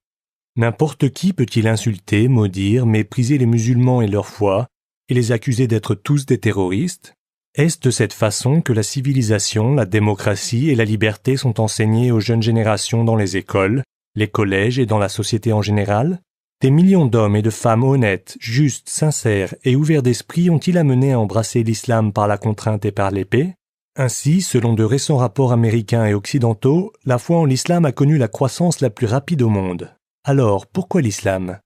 N'importe qui peut-il insulter, maudire, mépriser les musulmans et leur foi, et les accuser d'être tous des terroristes ? Est-ce de cette façon que la civilisation, la démocratie et la liberté sont enseignées aux jeunes générations dans les écoles, les collèges et dans la société en général ? Des millions d'hommes et de femmes honnêtes, justes, sincères et ouverts d'esprit ont-ils amené à embrasser l'islam par la contrainte et par l'épée ? Ainsi, selon de récents rapports américains et occidentaux, la foi en l'islam a connu la croissance la plus rapide au monde. Alors, pourquoi l'islam ?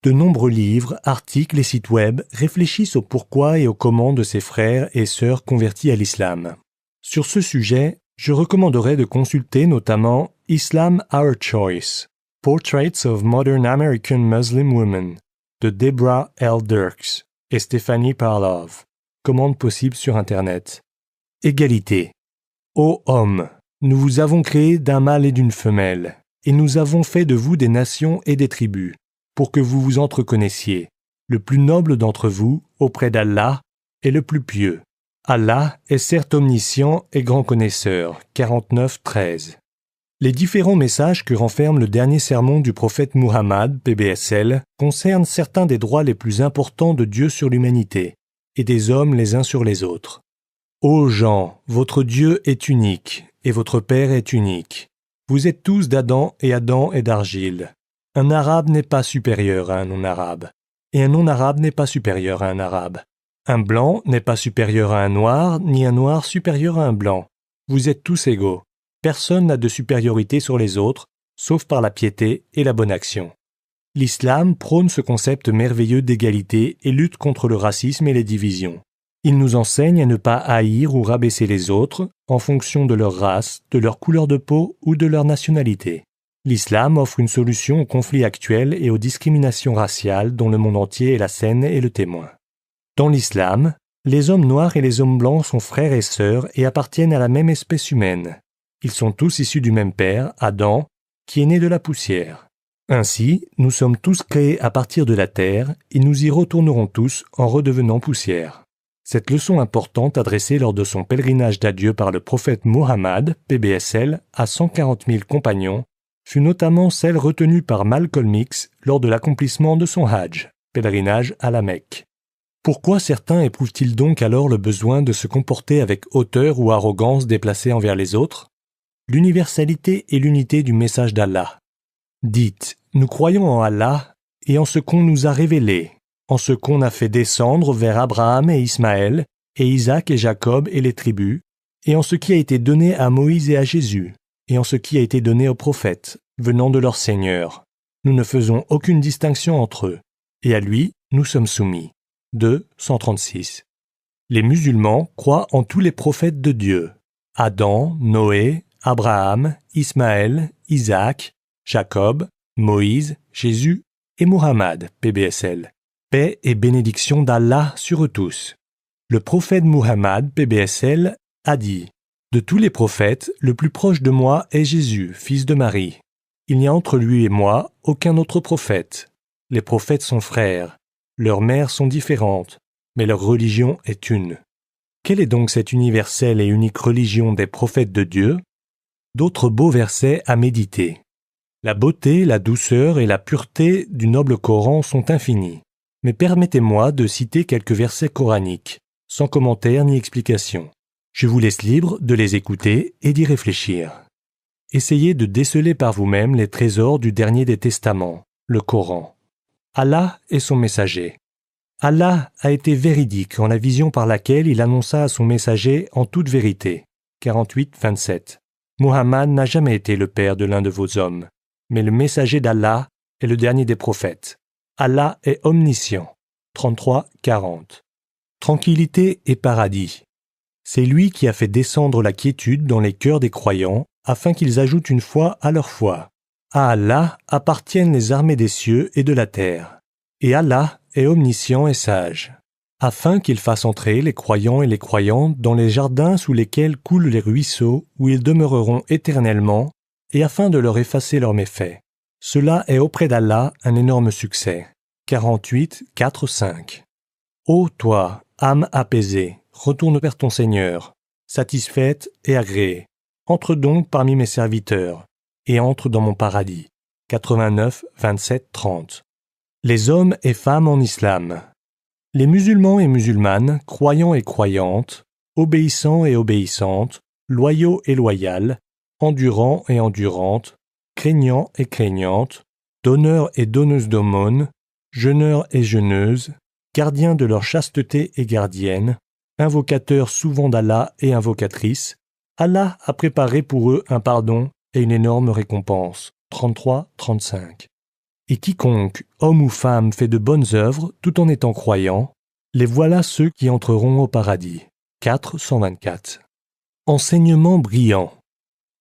De nombreux livres, articles et sites web réfléchissent au pourquoi et au comment de ses frères et sœurs convertis à l'islam. Sur ce sujet, je recommanderais de consulter notamment Islam Our Choice, Portraits of Modern American Muslim Women, de Deborah L. Dirks et Stephanie Parlov. Commande possible sur Internet. Égalité. Ô hommes, nous vous avons créés d'un mâle et d'une femelle, et nous avons fait de vous des nations et des tribus, pour que vous vous entreconnaissiez. Le plus noble d'entre vous, auprès d'Allah, est le plus pieux. Allah est certes omniscient et grand connaisseur. 49.13. Les différents messages que renferme le dernier sermon du prophète Muhammad, PBSL, concernent certains des droits les plus importants de Dieu sur l'humanité, et des hommes les uns sur les autres. Ô gens, votre Dieu est unique, et votre Père est unique. Vous êtes tous d'Adam est d'argile. Un arabe n'est pas supérieur à un non-arabe, et un non-arabe n'est pas supérieur à un arabe. Un blanc n'est pas supérieur à un noir, ni un noir supérieur à un blanc. Vous êtes tous égaux. Personne n'a de supériorité sur les autres, sauf par la piété et la bonne action. L'islam prône ce concept merveilleux d'égalité et lutte contre le racisme et les divisions. Il nous enseigne à ne pas haïr ou rabaisser les autres en fonction de leur race, de leur couleur de peau ou de leur nationalité. L'islam offre une solution aux conflits actuels et aux discriminations raciales dont le monde entier est la scène et le témoin. Dans l'islam, les hommes noirs et les hommes blancs sont frères et sœurs et appartiennent à la même espèce humaine. Ils sont tous issus du même père, Adam, qui est né de la poussière. Ainsi, nous sommes tous créés à partir de la terre et nous y retournerons tous en redevenant poussière. Cette leçon importante adressée lors de son pèlerinage d'adieu par le prophète Mohammed, PBSL, à 140 000 compagnons, fut notamment celle retenue par Malcolm X lors de l'accomplissement de son Hajj, pèlerinage à la Mecque. Pourquoi certains éprouvent-ils donc alors le besoin de se comporter avec hauteur ou arrogance déplacée envers les autres? L'universalité et l'unité du message d'Allah. Dites, nous croyons en Allah et en ce qu'on nous a révélé, en ce qu'on a fait descendre vers Abraham et Ismaël, et Isaac et Jacob et les tribus, et en ce qui a été donné à Moïse et à Jésus, et en ce qui a été donné aux prophètes, venant de leur Seigneur. Nous ne faisons aucune distinction entre eux, et à lui nous sommes soumis. 2, 136. Les musulmans croient en tous les prophètes de Dieu. Adam, Noé, Abraham, Ismaël, Isaac, Jacob, Moïse, Jésus et Muhammad, PBSL. Paix et bénédiction d'Allah sur eux tous. Le prophète Muhammad, PBSL, a dit « De tous les prophètes, le plus proche de moi est Jésus, fils de Marie. Il n'y a entre lui et moi aucun autre prophète. Les prophètes sont frères. Leurs mères sont différentes, mais leur religion est une. » Quelle est donc cette universelle et unique religion des prophètes de Dieu? D'autres beaux versets à méditer. La beauté, la douceur et la pureté du noble Coran sont infinies. Mais permettez-moi de citer quelques versets coraniques, sans commentaire ni explication. Je vous laisse libre de les écouter et d'y réfléchir. Essayez de déceler par vous-même les trésors du dernier des testaments, le Coran. Allah est son messager. Allah a été véridique en la vision par laquelle il annonça à son messager en toute vérité. 48, 27. Muhammad n'a jamais été le père de l'un de vos hommes, mais le messager d'Allah est le dernier des prophètes. Allah est omniscient. 33, 40. Tranquillité et paradis. C'est lui qui a fait descendre la quiétude dans les cœurs des croyants afin qu'ils ajoutent une foi à leur foi. À Allah appartiennent les armées des cieux et de la terre. Et Allah est omniscient et sage, afin qu'il fasse entrer les croyants et les croyantes dans les jardins sous lesquels coulent les ruisseaux où ils demeureront éternellement, et afin de leur effacer leurs méfaits. Cela est auprès d'Allah un énorme succès. 48, 4, 5. Ô toi, âme apaisée, retourne vers ton Seigneur, satisfaite et agréée. Entre donc parmi mes serviteurs, et entre dans mon paradis. 89, 27, 30. Les hommes et femmes en islam. Les musulmans et musulmanes, croyants et croyantes, obéissants et obéissantes, loyaux et loyales, endurants et endurantes, craignants et craignantes, donneurs et donneuses d'aumônes, jeûneurs et jeûneuses, gardiens de leur chasteté et gardiennes, invocateurs souvent d'Allah et invocatrices, Allah a préparé pour eux un pardon et une énorme récompense. 33, 35. Et quiconque, homme ou femme, fait de bonnes œuvres tout en étant croyant, les voilà ceux qui entreront au paradis. 4, 124. Enseignement brillant.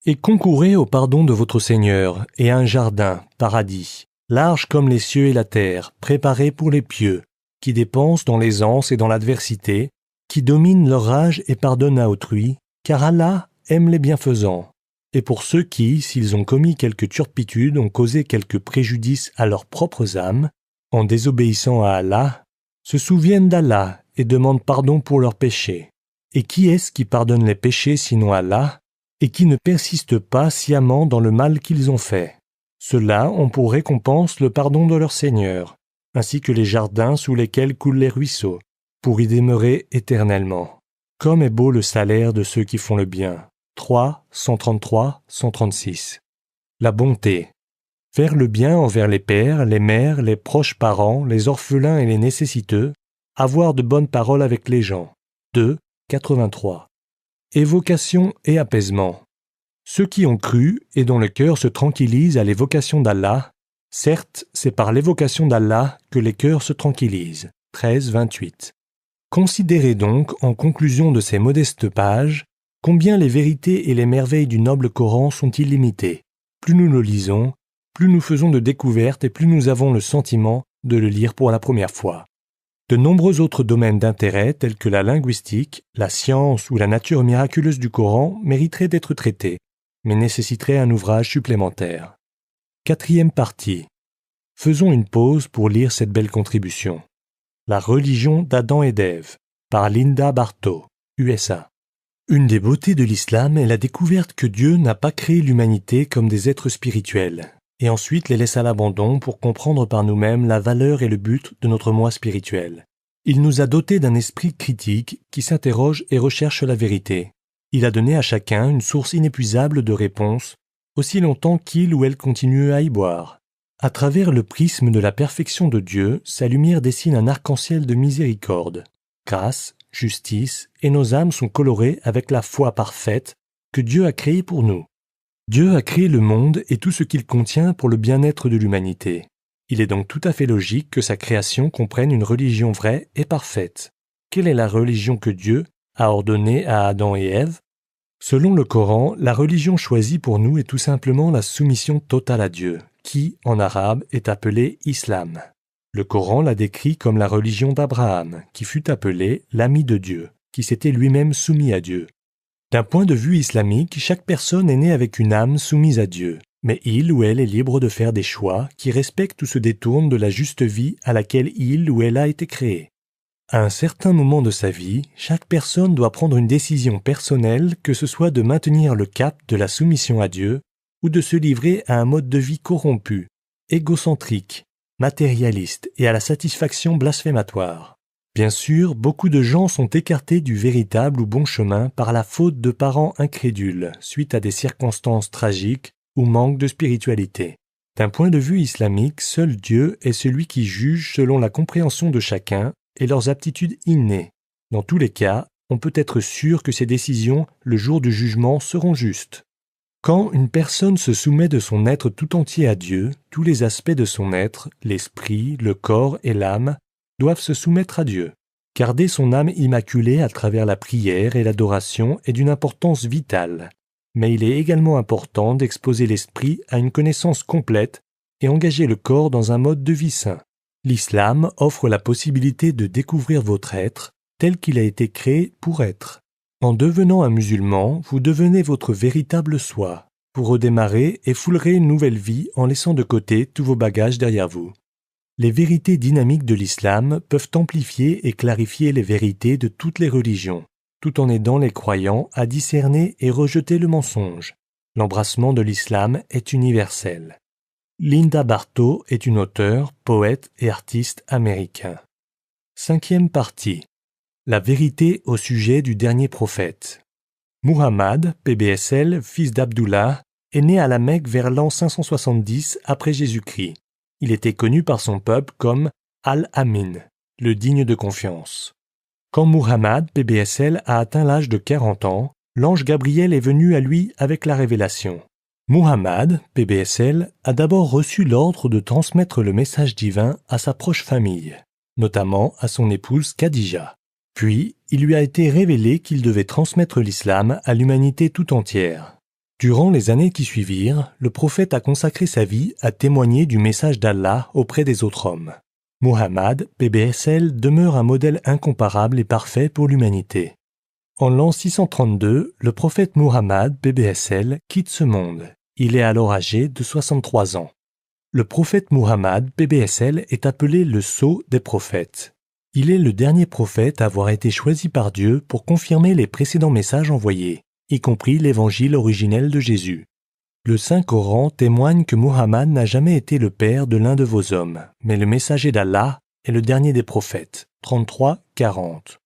Et concourez au pardon de votre Seigneur et à un jardin, paradis, large comme les cieux et la terre, préparé pour les pieux, qui dépensent dans l'aisance et dans l'adversité, qui dominent leur rage et pardonnent à autrui, car Allah aime les bienfaisants. Et pour ceux qui, s'ils ont commis quelque turpitude, ont causé quelque préjudice à leurs propres âmes, en désobéissant à Allah, se souviennent d'Allah et demandent pardon pour leurs péchés. Et qui est-ce qui pardonne les péchés sinon Allah, et qui ne persiste pas sciemment dans le mal qu'ils ont fait? Ceux-là ont pour récompense le pardon de leur Seigneur, ainsi que les jardins sous lesquels coulent les ruisseaux, pour y demeurer éternellement. Comme est beau le salaire de ceux qui font le bien. 3, 133, 136. La bonté. Faire le bien envers les pères, les mères, les proches parents, les orphelins et les nécessiteux, Avoir de bonnes paroles avec les gens. 2, 83. Évocation et apaisement. Ceux qui ont cru et dont le cœur se tranquillise à l'évocation d'Allah, certes, c'est par l'évocation d'Allah que les cœurs se tranquillisent. 13, 28. Considérez donc, en conclusion de ces modestes pages, combien les vérités et les merveilles du noble Coran sont illimitées. Plus nous le lisons, plus nous faisons de découvertes et plus nous avons le sentiment de le lire pour la première fois. De nombreux autres domaines d'intérêt tels que la linguistique, la science ou la nature miraculeuse du Coran mériteraient d'être traités, mais nécessiteraient un ouvrage supplémentaire. 4e partie. Faisons une pause pour lire cette belle contribution. La religion d'Adam et d'Ève, par Linda Bartow, USA. Une des beautés de l'islam est la découverte que Dieu n'a pas créé l'humanité comme des êtres spirituels, et ensuite les laisse à l'abandon pour comprendre par nous-mêmes la valeur et le but de notre moi spirituel. Il nous a dotés d'un esprit critique qui s'interroge et recherche la vérité. Il a donné à chacun une source inépuisable de réponses, aussi longtemps qu'il ou elle continue à y boire. À travers le prisme de la perfection de Dieu, sa lumière dessine un arc-en-ciel de miséricorde. Grâce, justice et nos âmes sont colorées avec la foi parfaite que Dieu a créée pour nous. Dieu a créé le monde et tout ce qu'il contient pour le bien-être de l'humanité. Il est donc tout à fait logique que sa création comprenne une religion vraie et parfaite. Quelle est la religion que Dieu a ordonnée à Adam et Ève? Selon le Coran, la religion choisie pour nous est tout simplement la soumission totale à Dieu, qui, en arabe, est appelée Islam. Le Coran la décrit comme la religion d'Abraham, qui fut appelé l'ami de Dieu, qui s'était lui-même soumis à Dieu. D'un point de vue islamique, chaque personne est née avec une âme soumise à Dieu, mais il ou elle est libre de faire des choix qui respectent ou se détournent de la juste vie à laquelle il ou elle a été créé. À un certain moment de sa vie, chaque personne doit prendre une décision personnelle, que ce soit de maintenir le cap de la soumission à Dieu ou de se livrer à un mode de vie corrompu, égocentrique, matérialiste et à la satisfaction blasphématoire. Bien sûr, beaucoup de gens sont écartés du véritable ou bon chemin par la faute de parents incrédules, suite à des circonstances tragiques ou manque de spiritualité. D'un point de vue islamique, seul Dieu est celui qui juge selon la compréhension de chacun et leurs aptitudes innées. Dans tous les cas, on peut être sûr que ces décisions, le jour du jugement, seront justes. Quand une personne se soumet de son être tout entier à Dieu, tous les aspects de son être, l'esprit, le corps et l'âme, doivent se soumettre à Dieu. Garder son âme immaculée à travers la prière et l'adoration est d'une importance vitale, mais il est également important d'exposer l'esprit à une connaissance complète et engager le corps dans un mode de vie sain. L'islam offre la possibilité de découvrir votre être tel qu'il a été créé pour être. En devenant un musulman, vous devenez votre véritable soi. Vous redémarrez et foulerez une nouvelle vie en laissant de côté tous vos bagages derrière vous. Les vérités dynamiques de l'islam peuvent amplifier et clarifier les vérités de toutes les religions, tout en aidant les croyants à discerner et rejeter le mensonge. L'embrassement de l'islam est universel. Linda Bartow est une auteure, poète et artiste américain. 5e partie. La vérité au sujet du dernier prophète. Muhammad, PBSL, fils d'Abdullah, est né à la Mecque vers l'an 570 après Jésus-Christ. Il était connu par son peuple comme Al-Amin, le digne de confiance. Quand Muhammad, PBSL, a atteint l'âge de 40 ans, l'ange Gabriel est venu à lui avec la révélation. Muhammad, PBSL, a d'abord reçu l'ordre de transmettre le message divin à sa proche famille, notamment à son épouse Khadija. Puis, il lui a été révélé qu'il devait transmettre l'islam à l'humanité tout entière. Durant les années qui suivirent, le prophète a consacré sa vie à témoigner du message d'Allah auprès des autres hommes. Muhammad, PBSL, demeure un modèle incomparable et parfait pour l'humanité. En l'an 632, le prophète Muhammad, PBSL, quitte ce monde. Il est alors âgé de 63 ans. Le prophète Muhammad, PBSL, est appelé le sceau des prophètes. Il est le dernier prophète à avoir été choisi par Dieu pour confirmer les précédents messages envoyés, y compris l'évangile originel de Jésus. Le Saint-Coran témoigne que Muhammad n'a jamais été le père de l'un de vos hommes, mais le messager d'Allah est le dernier des prophètes. 33-40.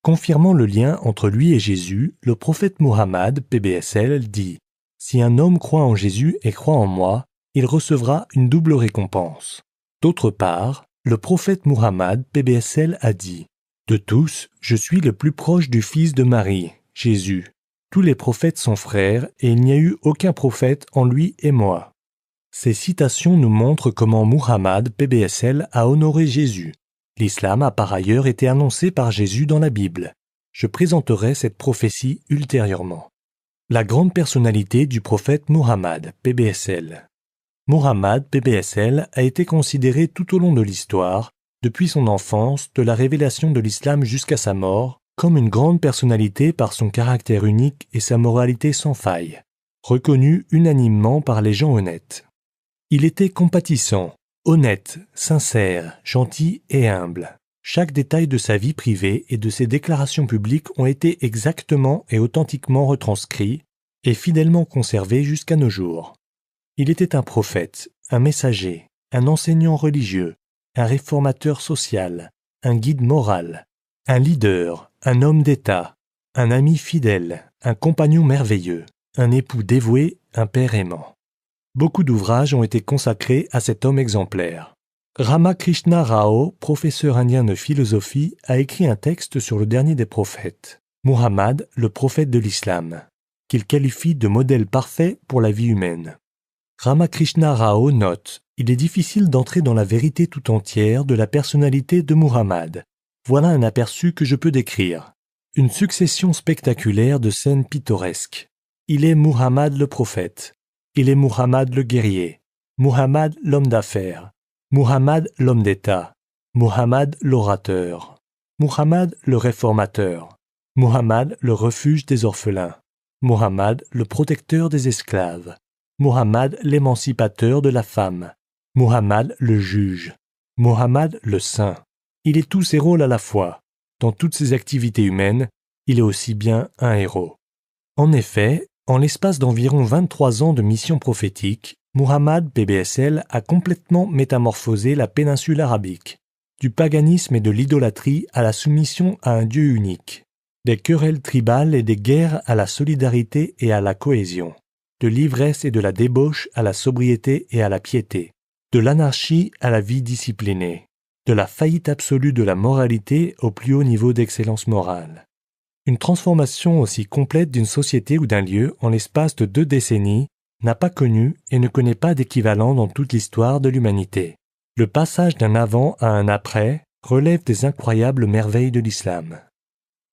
Confirmant le lien entre lui et Jésus, le prophète Muhammad, PBSL, dit « Si un homme croit en Jésus et croit en moi, il recevra une double récompense. » D'autre part, le prophète Muhammad, PBSL, a dit De tous, je suis le plus proche du fils de Marie, Jésus. Tous les prophètes sont frères, et il n'y a eu aucun prophète en lui et moi. » Ces citations nous montrent comment Muhammad, PBSL, a honoré Jésus. L'islam a par ailleurs été annoncé par Jésus dans la Bible. Je présenterai cette prophétie ultérieurement. La grande personnalité du prophète Muhammad, PBSL. Muhammad, PBSL, a été considéré tout au long de l'histoire, depuis son enfance, de la révélation de l'islam jusqu'à sa mort, comme une grande personnalité par son caractère unique et sa moralité sans faille, reconnu unanimement par les gens honnêtes. Il était compatissant, honnête, sincère, gentil et humble. Chaque détail de sa vie privée et de ses déclarations publiques ont été exactement et authentiquement retranscrits et fidèlement conservés jusqu'à nos jours. Il était un prophète, un messager, un enseignant religieux, un réformateur social, un guide moral, un leader, un homme d'État, un ami fidèle, un compagnon merveilleux, un époux dévoué, un père aimant. Beaucoup d'ouvrages ont été consacrés à cet homme exemplaire. Ramakrishna Rao, professeur indien de philosophie, a écrit un texte sur le dernier des prophètes, Muhammad, le prophète de l'islam, qu'il qualifie de modèle parfait pour la vie humaine. Ramakrishna Rao note « Il est difficile d'entrer dans la vérité tout entière de la personnalité de Muhammad. Voilà un aperçu que je peux décrire. Une succession spectaculaire de scènes pittoresques. Il est Muhammad le prophète. Il est Muhammad le guerrier. Muhammad l'homme d'affaires. Muhammad l'homme d'État. Muhammad l'orateur. Muhammad le réformateur. Muhammad le refuge des orphelins. Muhammad le protecteur des esclaves. Muhammad l'émancipateur de la femme. Muhammad le juge. Muhammad le saint. Il est tous ces rôles à la fois. Dans toutes ses activités humaines, il est aussi bien un héros. En effet, en l'espace d'environ 23 ans de mission prophétique, Muhammad PBSL a complètement métamorphosé la péninsule arabique, du paganisme et de l'idolâtrie à la soumission à un Dieu unique, des querelles tribales et des guerres à la solidarité et à la cohésion, de l'ivresse et de la débauche à la sobriété et à la piété, de l'anarchie à la vie disciplinée, de la faillite absolue de la moralité au plus haut niveau d'excellence morale. Une transformation aussi complète d'une société ou d'un lieu en l'espace de 2 décennies n'a pas connu et ne connaît pas d'équivalent dans toute l'histoire de l'humanité. Le passage d'un avant à un après relève des incroyables merveilles de l'islam.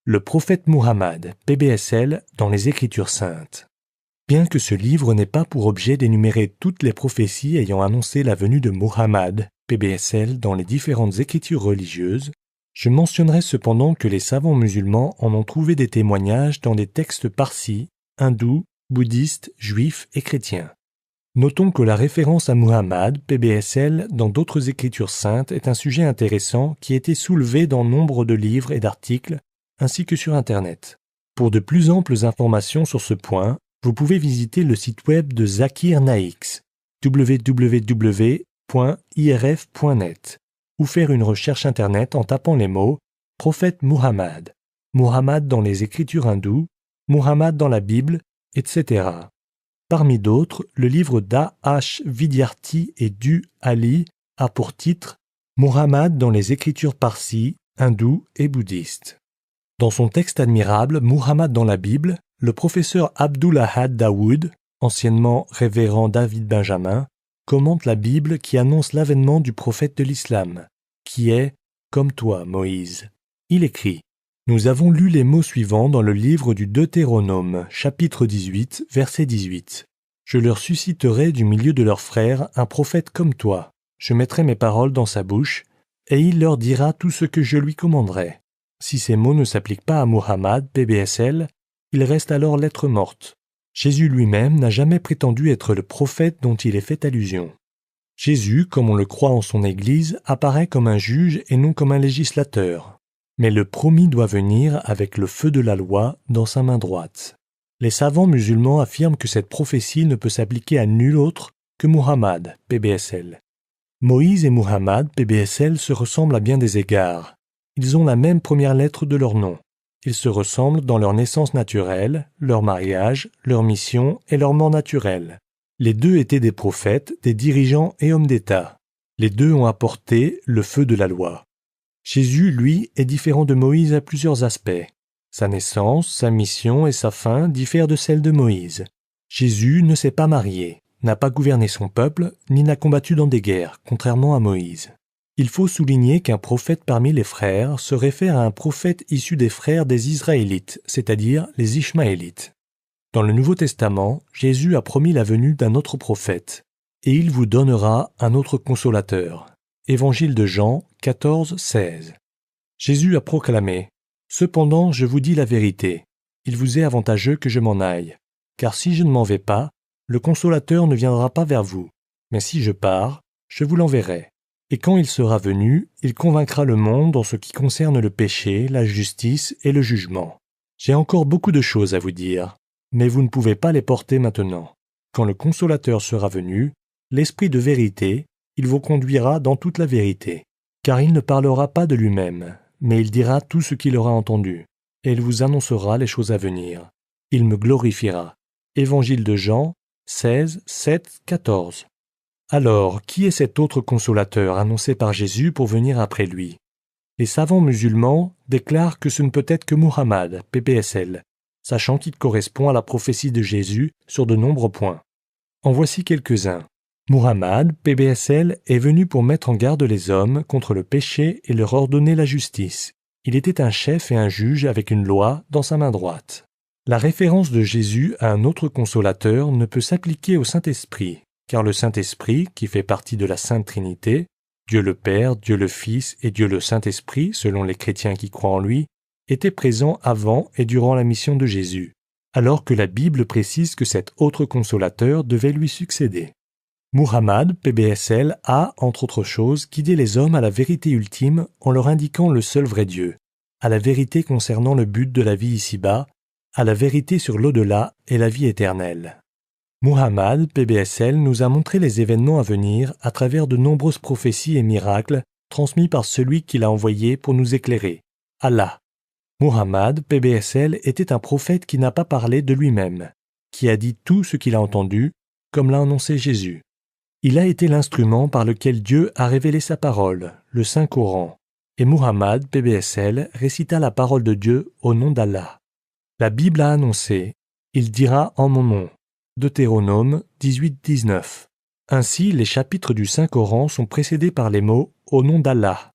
Le prophète Muhammad, PBSL, dans les Écritures saintes. Bien que ce livre n'ait pas pour objet d'énumérer toutes les prophéties ayant annoncé la venue de Muhammad, PBSL, dans les différentes écritures religieuses, je mentionnerai cependant que les savants musulmans en ont trouvé des témoignages dans des textes parsis, hindous, bouddhistes, juifs et chrétiens. Notons que la référence à Muhammad, PBSL, dans d'autres écritures saintes est un sujet intéressant qui a été soulevé dans nombre de livres et d'articles, ainsi que sur Internet. Pour de plus amples informations sur ce point, vous pouvez visiter le site web de Zakir Naik, www.irf.net, ou faire une recherche Internet en tapant les mots « Prophète Muhammad »,« Muhammad dans les écritures hindoues »,« Muhammad dans la Bible », etc. Parmi d'autres, le livre d'A.H. Vidyarthi et Du Ali a pour titre « Muhammad dans les écritures parsis, hindoues et bouddhistes ». Dans son texte admirable « Muhammad dans la Bible », le professeur Abdul Ahad Daoud, anciennement révérend David Benjamin, commente la Bible qui annonce l'avènement du prophète de l'islam, qui est « comme toi, Moïse ». Il écrit « Nous avons lu les mots suivants dans le livre du Deutéronome, chapitre 18, verset 18. Je leur susciterai du milieu de leurs frères un prophète comme toi. Je mettrai mes paroles dans sa bouche, et il leur dira tout ce que je lui commanderai. Si ces mots ne s'appliquent pas à Muhammad, PBSL, il reste alors lettre morte. Jésus lui-même n'a jamais prétendu être le prophète dont il est fait allusion. Jésus, comme on le croit en son Église, apparaît comme un juge et non comme un législateur. Mais le promis doit venir avec le feu de la loi dans sa main droite. Les savants musulmans affirment que cette prophétie ne peut s'appliquer à nul autre que Muhammad, PBSL. Moïse et Muhammad, PBSL, se ressemblent à bien des égards. Ils ont la même première lettre de leur nom. Ils se ressemblent dans leur naissance naturelle, leur mariage, leur mission et leur mort naturelle. Les deux étaient des prophètes, des dirigeants et hommes d'État. Les deux ont apporté le feu de la loi. Jésus, lui, est différent de Moïse à plusieurs aspects. Sa naissance, sa mission et sa fin diffèrent de celle de Moïse. Jésus ne s'est pas marié, n'a pas gouverné son peuple, ni n'a combattu dans des guerres, contrairement à Moïse. Il faut souligner qu'un prophète parmi les frères se réfère à un prophète issu des frères des Israélites, c'est-à-dire les Ishmaélites. Dans le Nouveau Testament, Jésus a promis la venue d'un autre prophète, et il vous donnera un autre consolateur. Évangile de Jean 14, 16. Jésus a proclamé « Cependant, je vous dis la vérité, il vous est avantageux que je m'en aille, car si je ne m'en vais pas, le consolateur ne viendra pas vers vous, mais si je pars, je vous l'enverrai. Et quand il sera venu, il convaincra le monde en ce qui concerne le péché, la justice et le jugement. J'ai encore beaucoup de choses à vous dire, mais vous ne pouvez pas les porter maintenant. Quand le consolateur sera venu, l'Esprit de vérité, il vous conduira dans toute la vérité, car il ne parlera pas de lui-même, mais il dira tout ce qu'il aura entendu, et il vous annoncera les choses à venir. Il me glorifiera. » Évangile de Jean 16, 7, 14. Alors, qui est cet autre consolateur annoncé par Jésus pour venir après lui? Les savants musulmans déclarent que ce ne peut être que Muhammad, PPSL, sachant qu'il correspond à la prophétie de Jésus sur de nombreux points. En voici quelques-uns. Muhammad, PBSL, est venu pour mettre en garde les hommes contre le péché et leur ordonner la justice. Il était un chef et un juge avec une loi dans sa main droite. La référence de Jésus à un autre consolateur ne peut s'appliquer au Saint-Esprit, car le Saint-Esprit, qui fait partie de la Sainte Trinité, Dieu le Père, Dieu le Fils et Dieu le Saint-Esprit, selon les chrétiens qui croient en lui, était présent avant et durant la mission de Jésus, alors que la Bible précise que cet autre consolateur devait lui succéder. Muhammad, PBSL, a, entre autres choses, guidé les hommes à la vérité ultime en leur indiquant le seul vrai Dieu, à la vérité concernant le but de la vie ici-bas, à la vérité sur l'au-delà et la vie éternelle. Muhammad, PBSL, nous a montré les événements à venir à travers de nombreuses prophéties et miracles transmis par celui qui l'a envoyé pour nous éclairer, Allah. Muhammad, PBSL, était un prophète qui n'a pas parlé de lui-même, qui a dit tout ce qu'il a entendu, comme l'a annoncé Jésus. Il a été l'instrument par lequel Dieu a révélé sa parole, le Saint-Coran, et Muhammad, PBSL, récita la parole de Dieu au nom d'Allah. La Bible a annoncé « Il dira en mon nom » Deutéronome 18-19. Ainsi, les chapitres du Saint-Coran sont précédés par les mots « Au nom d'Allah ».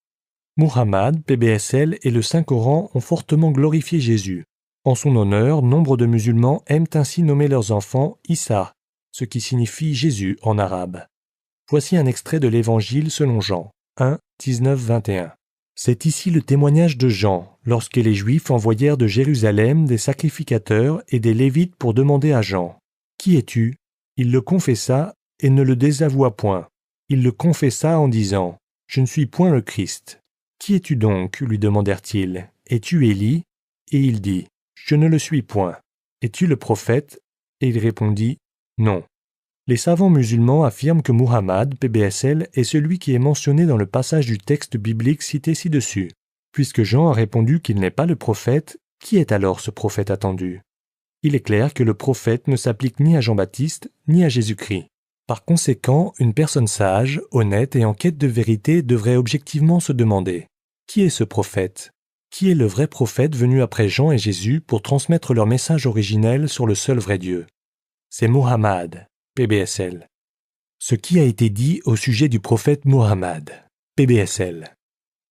Muhammad, PBSL et le Saint-Coran ont fortement glorifié Jésus. En son honneur, nombre de musulmans aiment ainsi nommer leurs enfants Issa, ce qui signifie Jésus en arabe. Voici un extrait de l'Évangile selon Jean 1, 19-21. C'est ici le témoignage de Jean, lorsque les Juifs envoyèrent de Jérusalem des sacrificateurs et des Lévites pour demander à Jean « Qui es-tu » Il le confessa et ne le désavoua point. Il le confessa en disant « Je ne suis point le Christ. » « Qui es-tu donc » lui demandèrent-ils. « Es-tu Élie » Et il dit « Je ne le suis point. »« Es-tu le prophète » Et il répondit « Non. » Les savants musulmans affirment que Muhammad, PBSL, est celui qui est mentionné dans le passage du texte biblique cité ci-dessus. Puisque Jean a répondu qu'il n'est pas le prophète, qui est alors ce prophète attendu? Il est clair que le prophète ne s'applique ni à Jean-Baptiste, ni à Jésus-Christ. Par conséquent, une personne sage, honnête et en quête de vérité devrait objectivement se demander « Qui est ce prophète ?» Qui est le vrai prophète venu après Jean et Jésus pour transmettre leur message originel sur le seul vrai Dieu? C'est Muhammad, PBSL. Ce qui a été dit au sujet du prophète Muhammad, PBSL.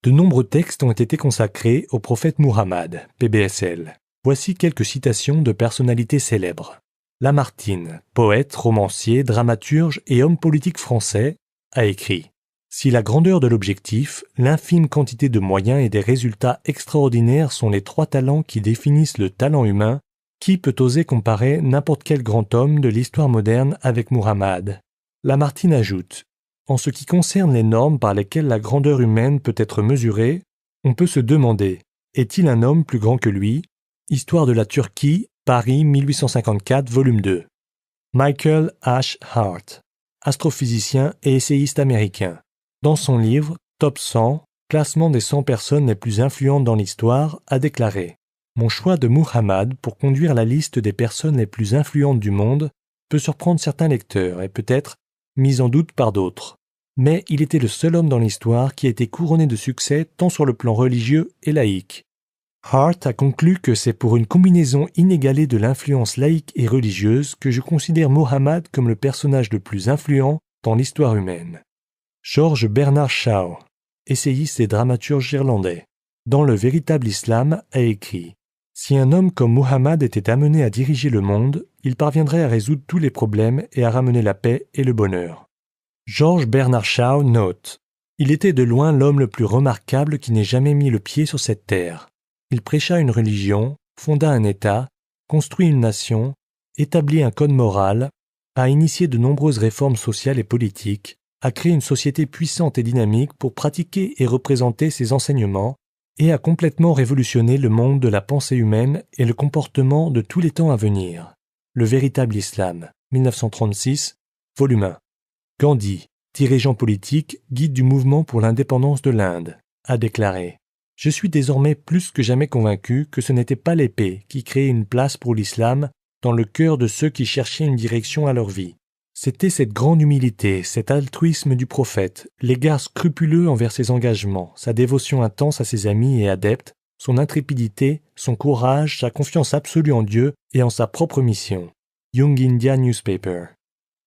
De nombreux textes ont été consacrés au prophète Muhammad, PBSL. Voici quelques citations de personnalités célèbres. Lamartine, poète, romancier, dramaturge et homme politique français, a écrit « Si la grandeur de l'objectif, l'infime quantité de moyens et des résultats extraordinaires sont les trois talents qui définissent le talent humain, qui peut oser comparer n'importe quel grand homme de l'histoire moderne avec Muhammad ?» Lamartine ajoute « En ce qui concerne les normes par lesquelles la grandeur humaine peut être mesurée, on peut se demander « Est-il un homme plus grand que lui ?» Histoire de la Turquie, Paris 1854, volume 2. Michael H. Hart, astrophysicien et essayiste américain. Dans son livre « Top 100 », classement des 100 personnes les plus influentes dans l'histoire, a déclaré « Mon choix de Muhammad pour conduire la liste des personnes les plus influentes du monde peut surprendre certains lecteurs et peut-être mis en doute par d'autres. mais il était le seul homme dans l'histoire qui a été couronné de succès tant sur le plan religieux et laïque. Hart a conclu que c'est pour une combinaison inégalée de l'influence laïque et religieuse que je considère Muhammad comme le personnage le plus influent dans l'histoire humaine. George Bernard Shaw, essayiste et dramaturge irlandais, dans Le véritable islam, a écrit « Si un homme comme Muhammad était amené à diriger le monde, il parviendrait à résoudre tous les problèmes et à ramener la paix et le bonheur. » George Bernard Shaw note « Il était de loin l'homme le plus remarquable qui n'ait jamais mis le pied sur cette terre. Il prêcha une religion, fonda un État, construit une nation, établit un code moral, a initié de nombreuses réformes sociales et politiques, a créé une société puissante et dynamique pour pratiquer et représenter ses enseignements, et a complètement révolutionné le monde de la pensée humaine et le comportement de tous les temps à venir. Le véritable islam, 1936, volume 1. Gandhi, dirigeant politique, guide du mouvement pour l'indépendance de l'Inde, a déclaré « Je suis désormais plus que jamais convaincu que ce n'était pas l'épée qui créait une place pour l'islam dans le cœur de ceux qui cherchaient une direction à leur vie. C'était cette grande humilité, cet altruisme du prophète, l'égard scrupuleux envers ses engagements, sa dévotion intense à ses amis et adeptes, son intrépidité, son courage, sa confiance absolue en Dieu et en sa propre mission. » Young India Newspaper.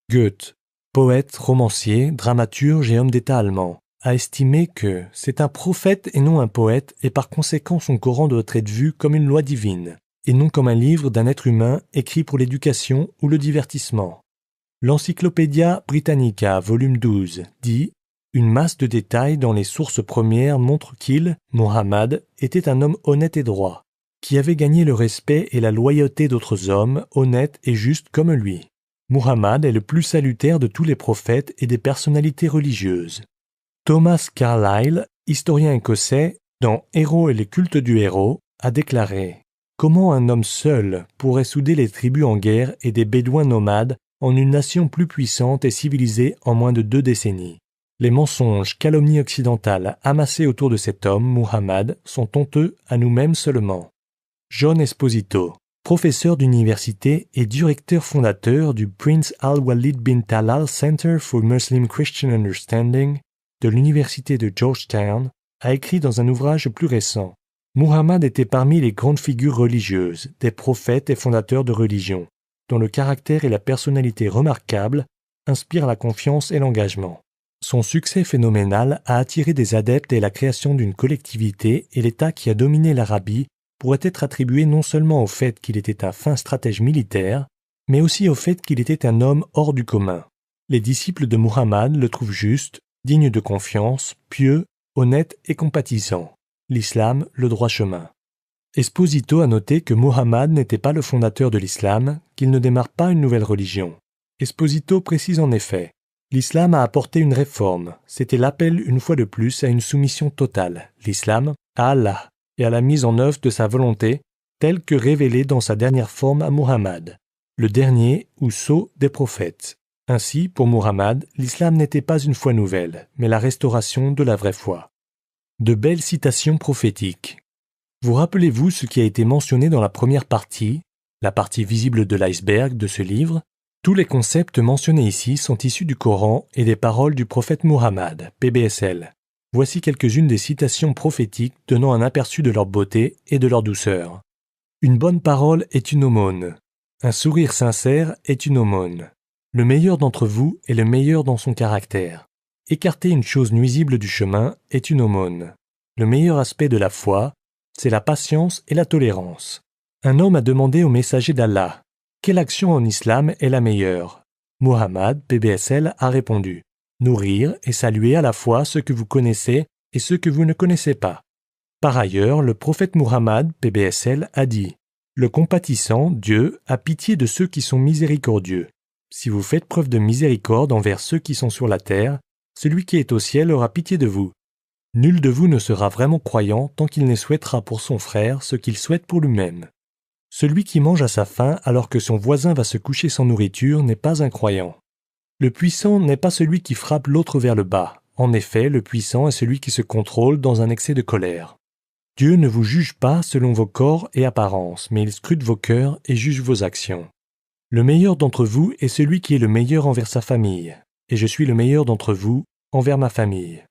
Goethe, poète, romancier, dramaturge et homme d'État allemand, a estimé que c'est un prophète et non un poète, et par conséquent son Coran doit être vu comme une loi divine, et non comme un livre d'un être humain écrit pour l'éducation ou le divertissement. L'Encyclopædia Britannica, volume 12, dit « Une masse de détails dans les sources premières montre qu'il, Muhammad, était un homme honnête et droit, qui avait gagné le respect et la loyauté d'autres hommes honnêtes et justes comme lui. Muhammad est le plus salutaire de tous les prophètes et des personnalités religieuses. » Thomas Carlyle, historien écossais, dans Héros et les cultes du héros, a déclaré « Comment un homme seul pourrait souder les tribus en guerre et des bédouins nomades en une nation plus puissante et civilisée en moins de 2 décennies. Les mensonges, calomnies occidentales amassés autour de cet homme, Muhammad, sont honteux à nous-mêmes seulement. » John Esposito, professeur d'université et directeur fondateur du Prince Al-Walid bin Talal Center for Muslim Christian Understanding de l'université de Georgetown, a écrit dans un ouvrage plus récent « Muhammad était parmi les grandes figures religieuses, des prophètes et fondateurs de religions, dont le caractère et la personnalité remarquables inspirent la confiance et l'engagement. Son succès phénoménal a attiré des adeptes et la création d'une collectivité et l'État qui a dominé l'Arabie pourrait être attribué non seulement au fait qu'il était un fin stratège militaire, mais aussi au fait qu'il était un homme hors du commun. Les disciples de Muhammad le trouvent juste, digne de confiance, pieux, honnête et compatissant. L'islam, le droit chemin. Esposito a noté que Muhammad n'était pas le fondateur de l'islam, qu'il ne démarre pas une nouvelle religion. Esposito précise en effet « L'islam a apporté une réforme, c'était l'appel une fois de plus à une soumission totale, l'islam, à Allah, et à la mise en œuvre de sa volonté, telle que révélée dans sa dernière forme à Muhammad, le dernier ou sceau des prophètes. Ainsi, pour Muhammad, l'islam n'était pas une foi nouvelle, mais la restauration de la vraie foi. » De belles citations prophétiques. Vous rappelez-vous ce qui a été mentionné dans la première partie, la partie visible de l'iceberg de ce livre? Tous les concepts mentionnés ici sont issus du Coran et des paroles du prophète Muhammad, PBSL. Voici quelques-unes des citations prophétiques donnant un aperçu de leur beauté et de leur douceur. Une bonne parole est une aumône. Un sourire sincère est une aumône. Le meilleur d'entre vous est le meilleur dans son caractère. Écarter une chose nuisible du chemin est une aumône. Le meilleur aspect de la foi, c'est la patience et la tolérance. Un homme a demandé au messager d'Allah « Quelle action en islam est la meilleure ?» Muhammad, PBSL, a répondu « Nourrir et saluer à la fois ceux que vous connaissez et ceux que vous ne connaissez pas. » Par ailleurs, le prophète Muhammad, PBSL, a dit « Le compatissant, Dieu, a pitié de ceux qui sont miséricordieux. Si vous faites preuve de miséricorde envers ceux qui sont sur la terre, celui qui est au ciel aura pitié de vous. Nul de vous ne sera vraiment croyant tant qu'il ne souhaitera pour son frère ce qu'il souhaite pour lui-même. Celui qui mange à sa faim alors que son voisin va se coucher sans nourriture n'est pas un croyant. Le puissant n'est pas celui qui frappe l'autre vers le bas. En effet, le puissant est celui qui se contrôle dans un excès de colère. Dieu ne vous juge pas selon vos corps et apparences, mais il scrute vos cœurs et juge vos actions. Le meilleur d'entre vous est celui qui est le meilleur envers sa famille, et je suis le meilleur d'entre vous envers ma famille.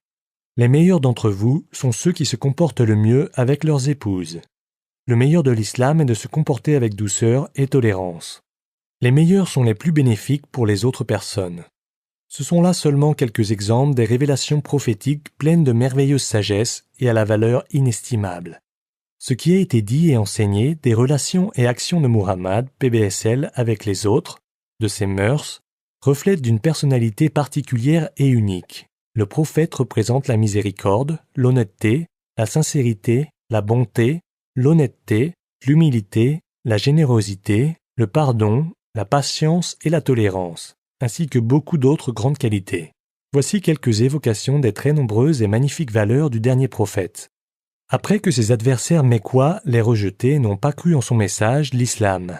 Les meilleurs d'entre vous sont ceux qui se comportent le mieux avec leurs épouses. Le meilleur de l'islam est de se comporter avec douceur et tolérance. Les meilleurs sont les plus bénéfiques pour les autres personnes. Ce sont là seulement quelques exemples des révélations prophétiques pleines de merveilleuse sagesse et à la valeur inestimable. Ce qui a été dit et enseigné des relations et actions de Muhammad, PBSL, avec les autres, de ses mœurs, reflète d'une personnalité particulière et unique. Le prophète représente la miséricorde, l'honnêteté, la sincérité, la bonté, l'honnêteté, l'humilité, la générosité, le pardon, la patience et la tolérance, ainsi que beaucoup d'autres grandes qualités. Voici quelques évocations des très nombreuses et magnifiques valeurs du dernier prophète. Après que ses adversaires mécois l'aient rejeté et n'ont pas cru en son message, l'islam.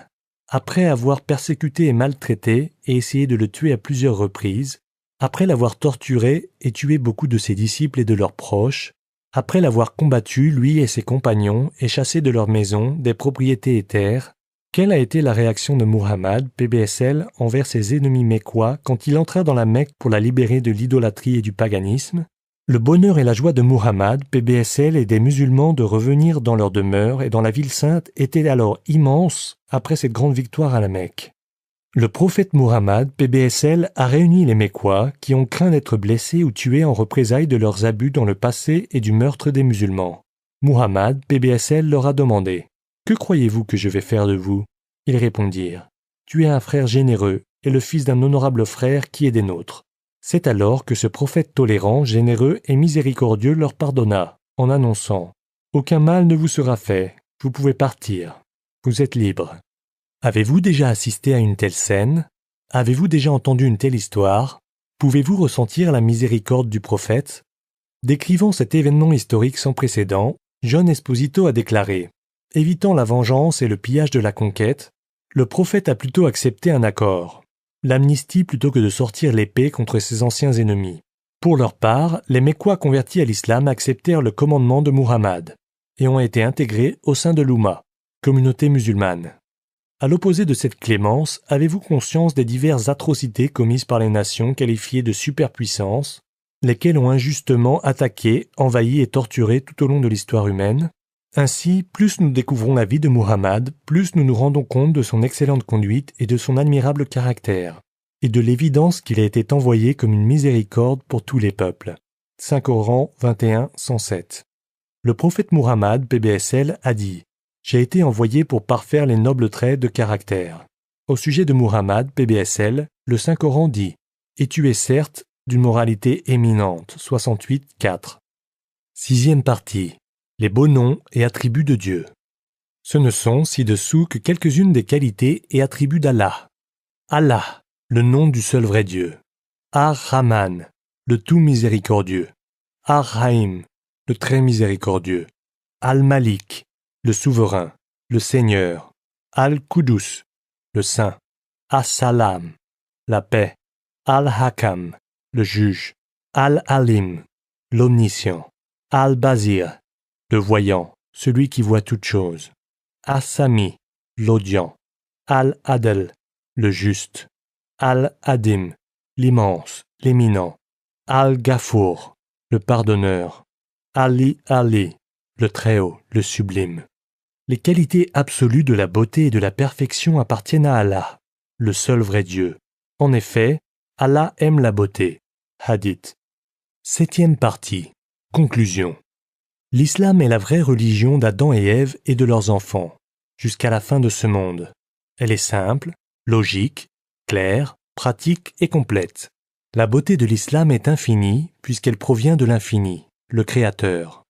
Après avoir persécuté et maltraité et essayé de le tuer à plusieurs reprises, après l'avoir torturé et tué beaucoup de ses disciples et de leurs proches, après l'avoir combattu, lui et ses compagnons, et chassé de leur maison, des propriétés et terres, quelle a été la réaction de Muhammad, PBSL, envers ses ennemis mécois quand il entra dans la Mecque pour la libérer de l'idolâtrie et du paganisme? Le bonheur et la joie de Muhammad, PBSL et des musulmans de revenir dans leur demeure et dans la ville sainte étaient alors immenses après cette grande victoire à la Mecque. Le prophète Muhammad, PBSL, a réuni les Mécois qui ont craint d'être blessés ou tués en représailles de leurs abus dans le passé et du meurtre des musulmans. Muhammad, PBSL, leur a demandé « Que croyez-vous que je vais faire de vous ?» Ils répondirent « Tu es un frère généreux et le fils d'un honorable frère qui est des nôtres. » C'est alors que ce prophète tolérant, généreux et miséricordieux leur pardonna, en annonçant « Aucun mal ne vous sera fait, vous pouvez partir, vous êtes libres. » Avez-vous déjà assisté à une telle scène? Avez-vous déjà entendu une telle histoire? Pouvez-vous ressentir la miséricorde du prophète? Décrivant cet événement historique sans précédent, John Esposito a déclaré « Évitant la vengeance et le pillage de la conquête, le prophète a plutôt accepté un accord, l'amnistie plutôt que de sortir l'épée contre ses anciens ennemis. Pour leur part, les Mécois convertis à l'islam acceptèrent le commandement de Muhammad et ont été intégrés au sein de l'Oumma, communauté musulmane. À l'opposé de cette clémence, avez-vous conscience des diverses atrocités commises par les nations qualifiées de superpuissances, lesquelles ont injustement attaqué, envahi et torturé tout au long de l'histoire humaine? Ainsi, plus nous découvrons la vie de Muhammad, plus nous nous rendons compte de son excellente conduite et de son admirable caractère, et de l'évidence qu'il a été envoyé comme une miséricorde pour tous les peuples. 5 Coran 21-107. Le prophète Muhammad, PBSL, a dit « J'ai été envoyé pour parfaire les nobles traits de caractère. » Au sujet de Muhammad, PBSL, le Saint-Coran dit « Et tu es certes d'une moralité éminente. » 68-4. Sixième partie. Les beaux noms et attributs de Dieu. Ce ne sont ci-dessous que quelques-unes des qualités et attributs d'Allah. Allah, le nom du seul vrai Dieu. Ar-Rahman, le tout miséricordieux. Ar-Rahim, le très miséricordieux. Al-Malik, le souverain, le Seigneur. Al-Qudus, le saint. As-Salam, la paix. Al-Hakam, le juge. Al-Alim, l'omniscient. Al-Bazir, le voyant, celui qui voit toutes choses. As-Sami, l'audient. Al-Adl, le juste. Al-Adim, l'immense, l'éminent. Al-Ghafour, le pardonneur. Ali, le Très-Haut, le sublime. Les qualités absolues de la beauté et de la perfection appartiennent à Allah, le seul vrai Dieu. En effet, Allah aime la beauté. Hadith. Septième partie. Conclusion. L'islam est la vraie religion d'Adam et Ève et de leurs enfants, jusqu'à la fin de ce monde. Elle est simple, logique, claire, pratique et complète. La beauté de l'islam est infinie puisqu'elle provient de l'infini, le Créateur.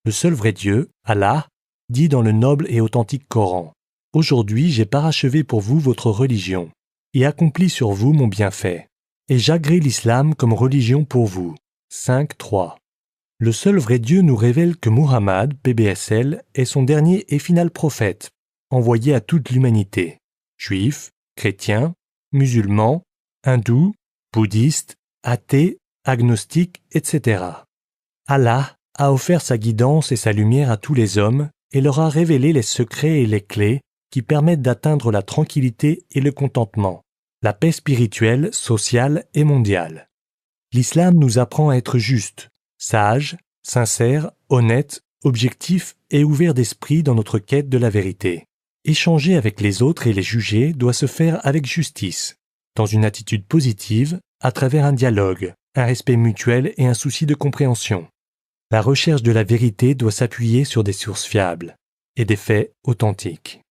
Le seul vrai Dieu, Allah, dit dans le noble et authentique Coran « Aujourd'hui j'ai parachevé pour vous votre religion et accompli sur vous mon bienfait, et j'agrée l'islam comme religion pour vous. » 5.3. Le seul vrai Dieu nous révèle que Muhammad, PBSL, est son dernier et final prophète, envoyé à toute l'humanité, juifs, chrétiens, musulmans, hindous, bouddhistes, athées, agnostiques, etc. Allah a offert sa guidance et sa lumière à tous les hommes et leur a révélé les secrets et les clés qui permettent d'atteindre la tranquillité et le contentement, la paix spirituelle, sociale et mondiale. L'islam nous apprend à être juste, sage, sincère, honnête, objectif et ouvert d'esprit dans notre quête de la vérité. Échanger avec les autres et les juger doit se faire avec justice, dans une attitude positive, à travers un dialogue, un respect mutuel et un souci de compréhension. La recherche de la vérité doit s'appuyer sur des sources fiables et des faits authentiques.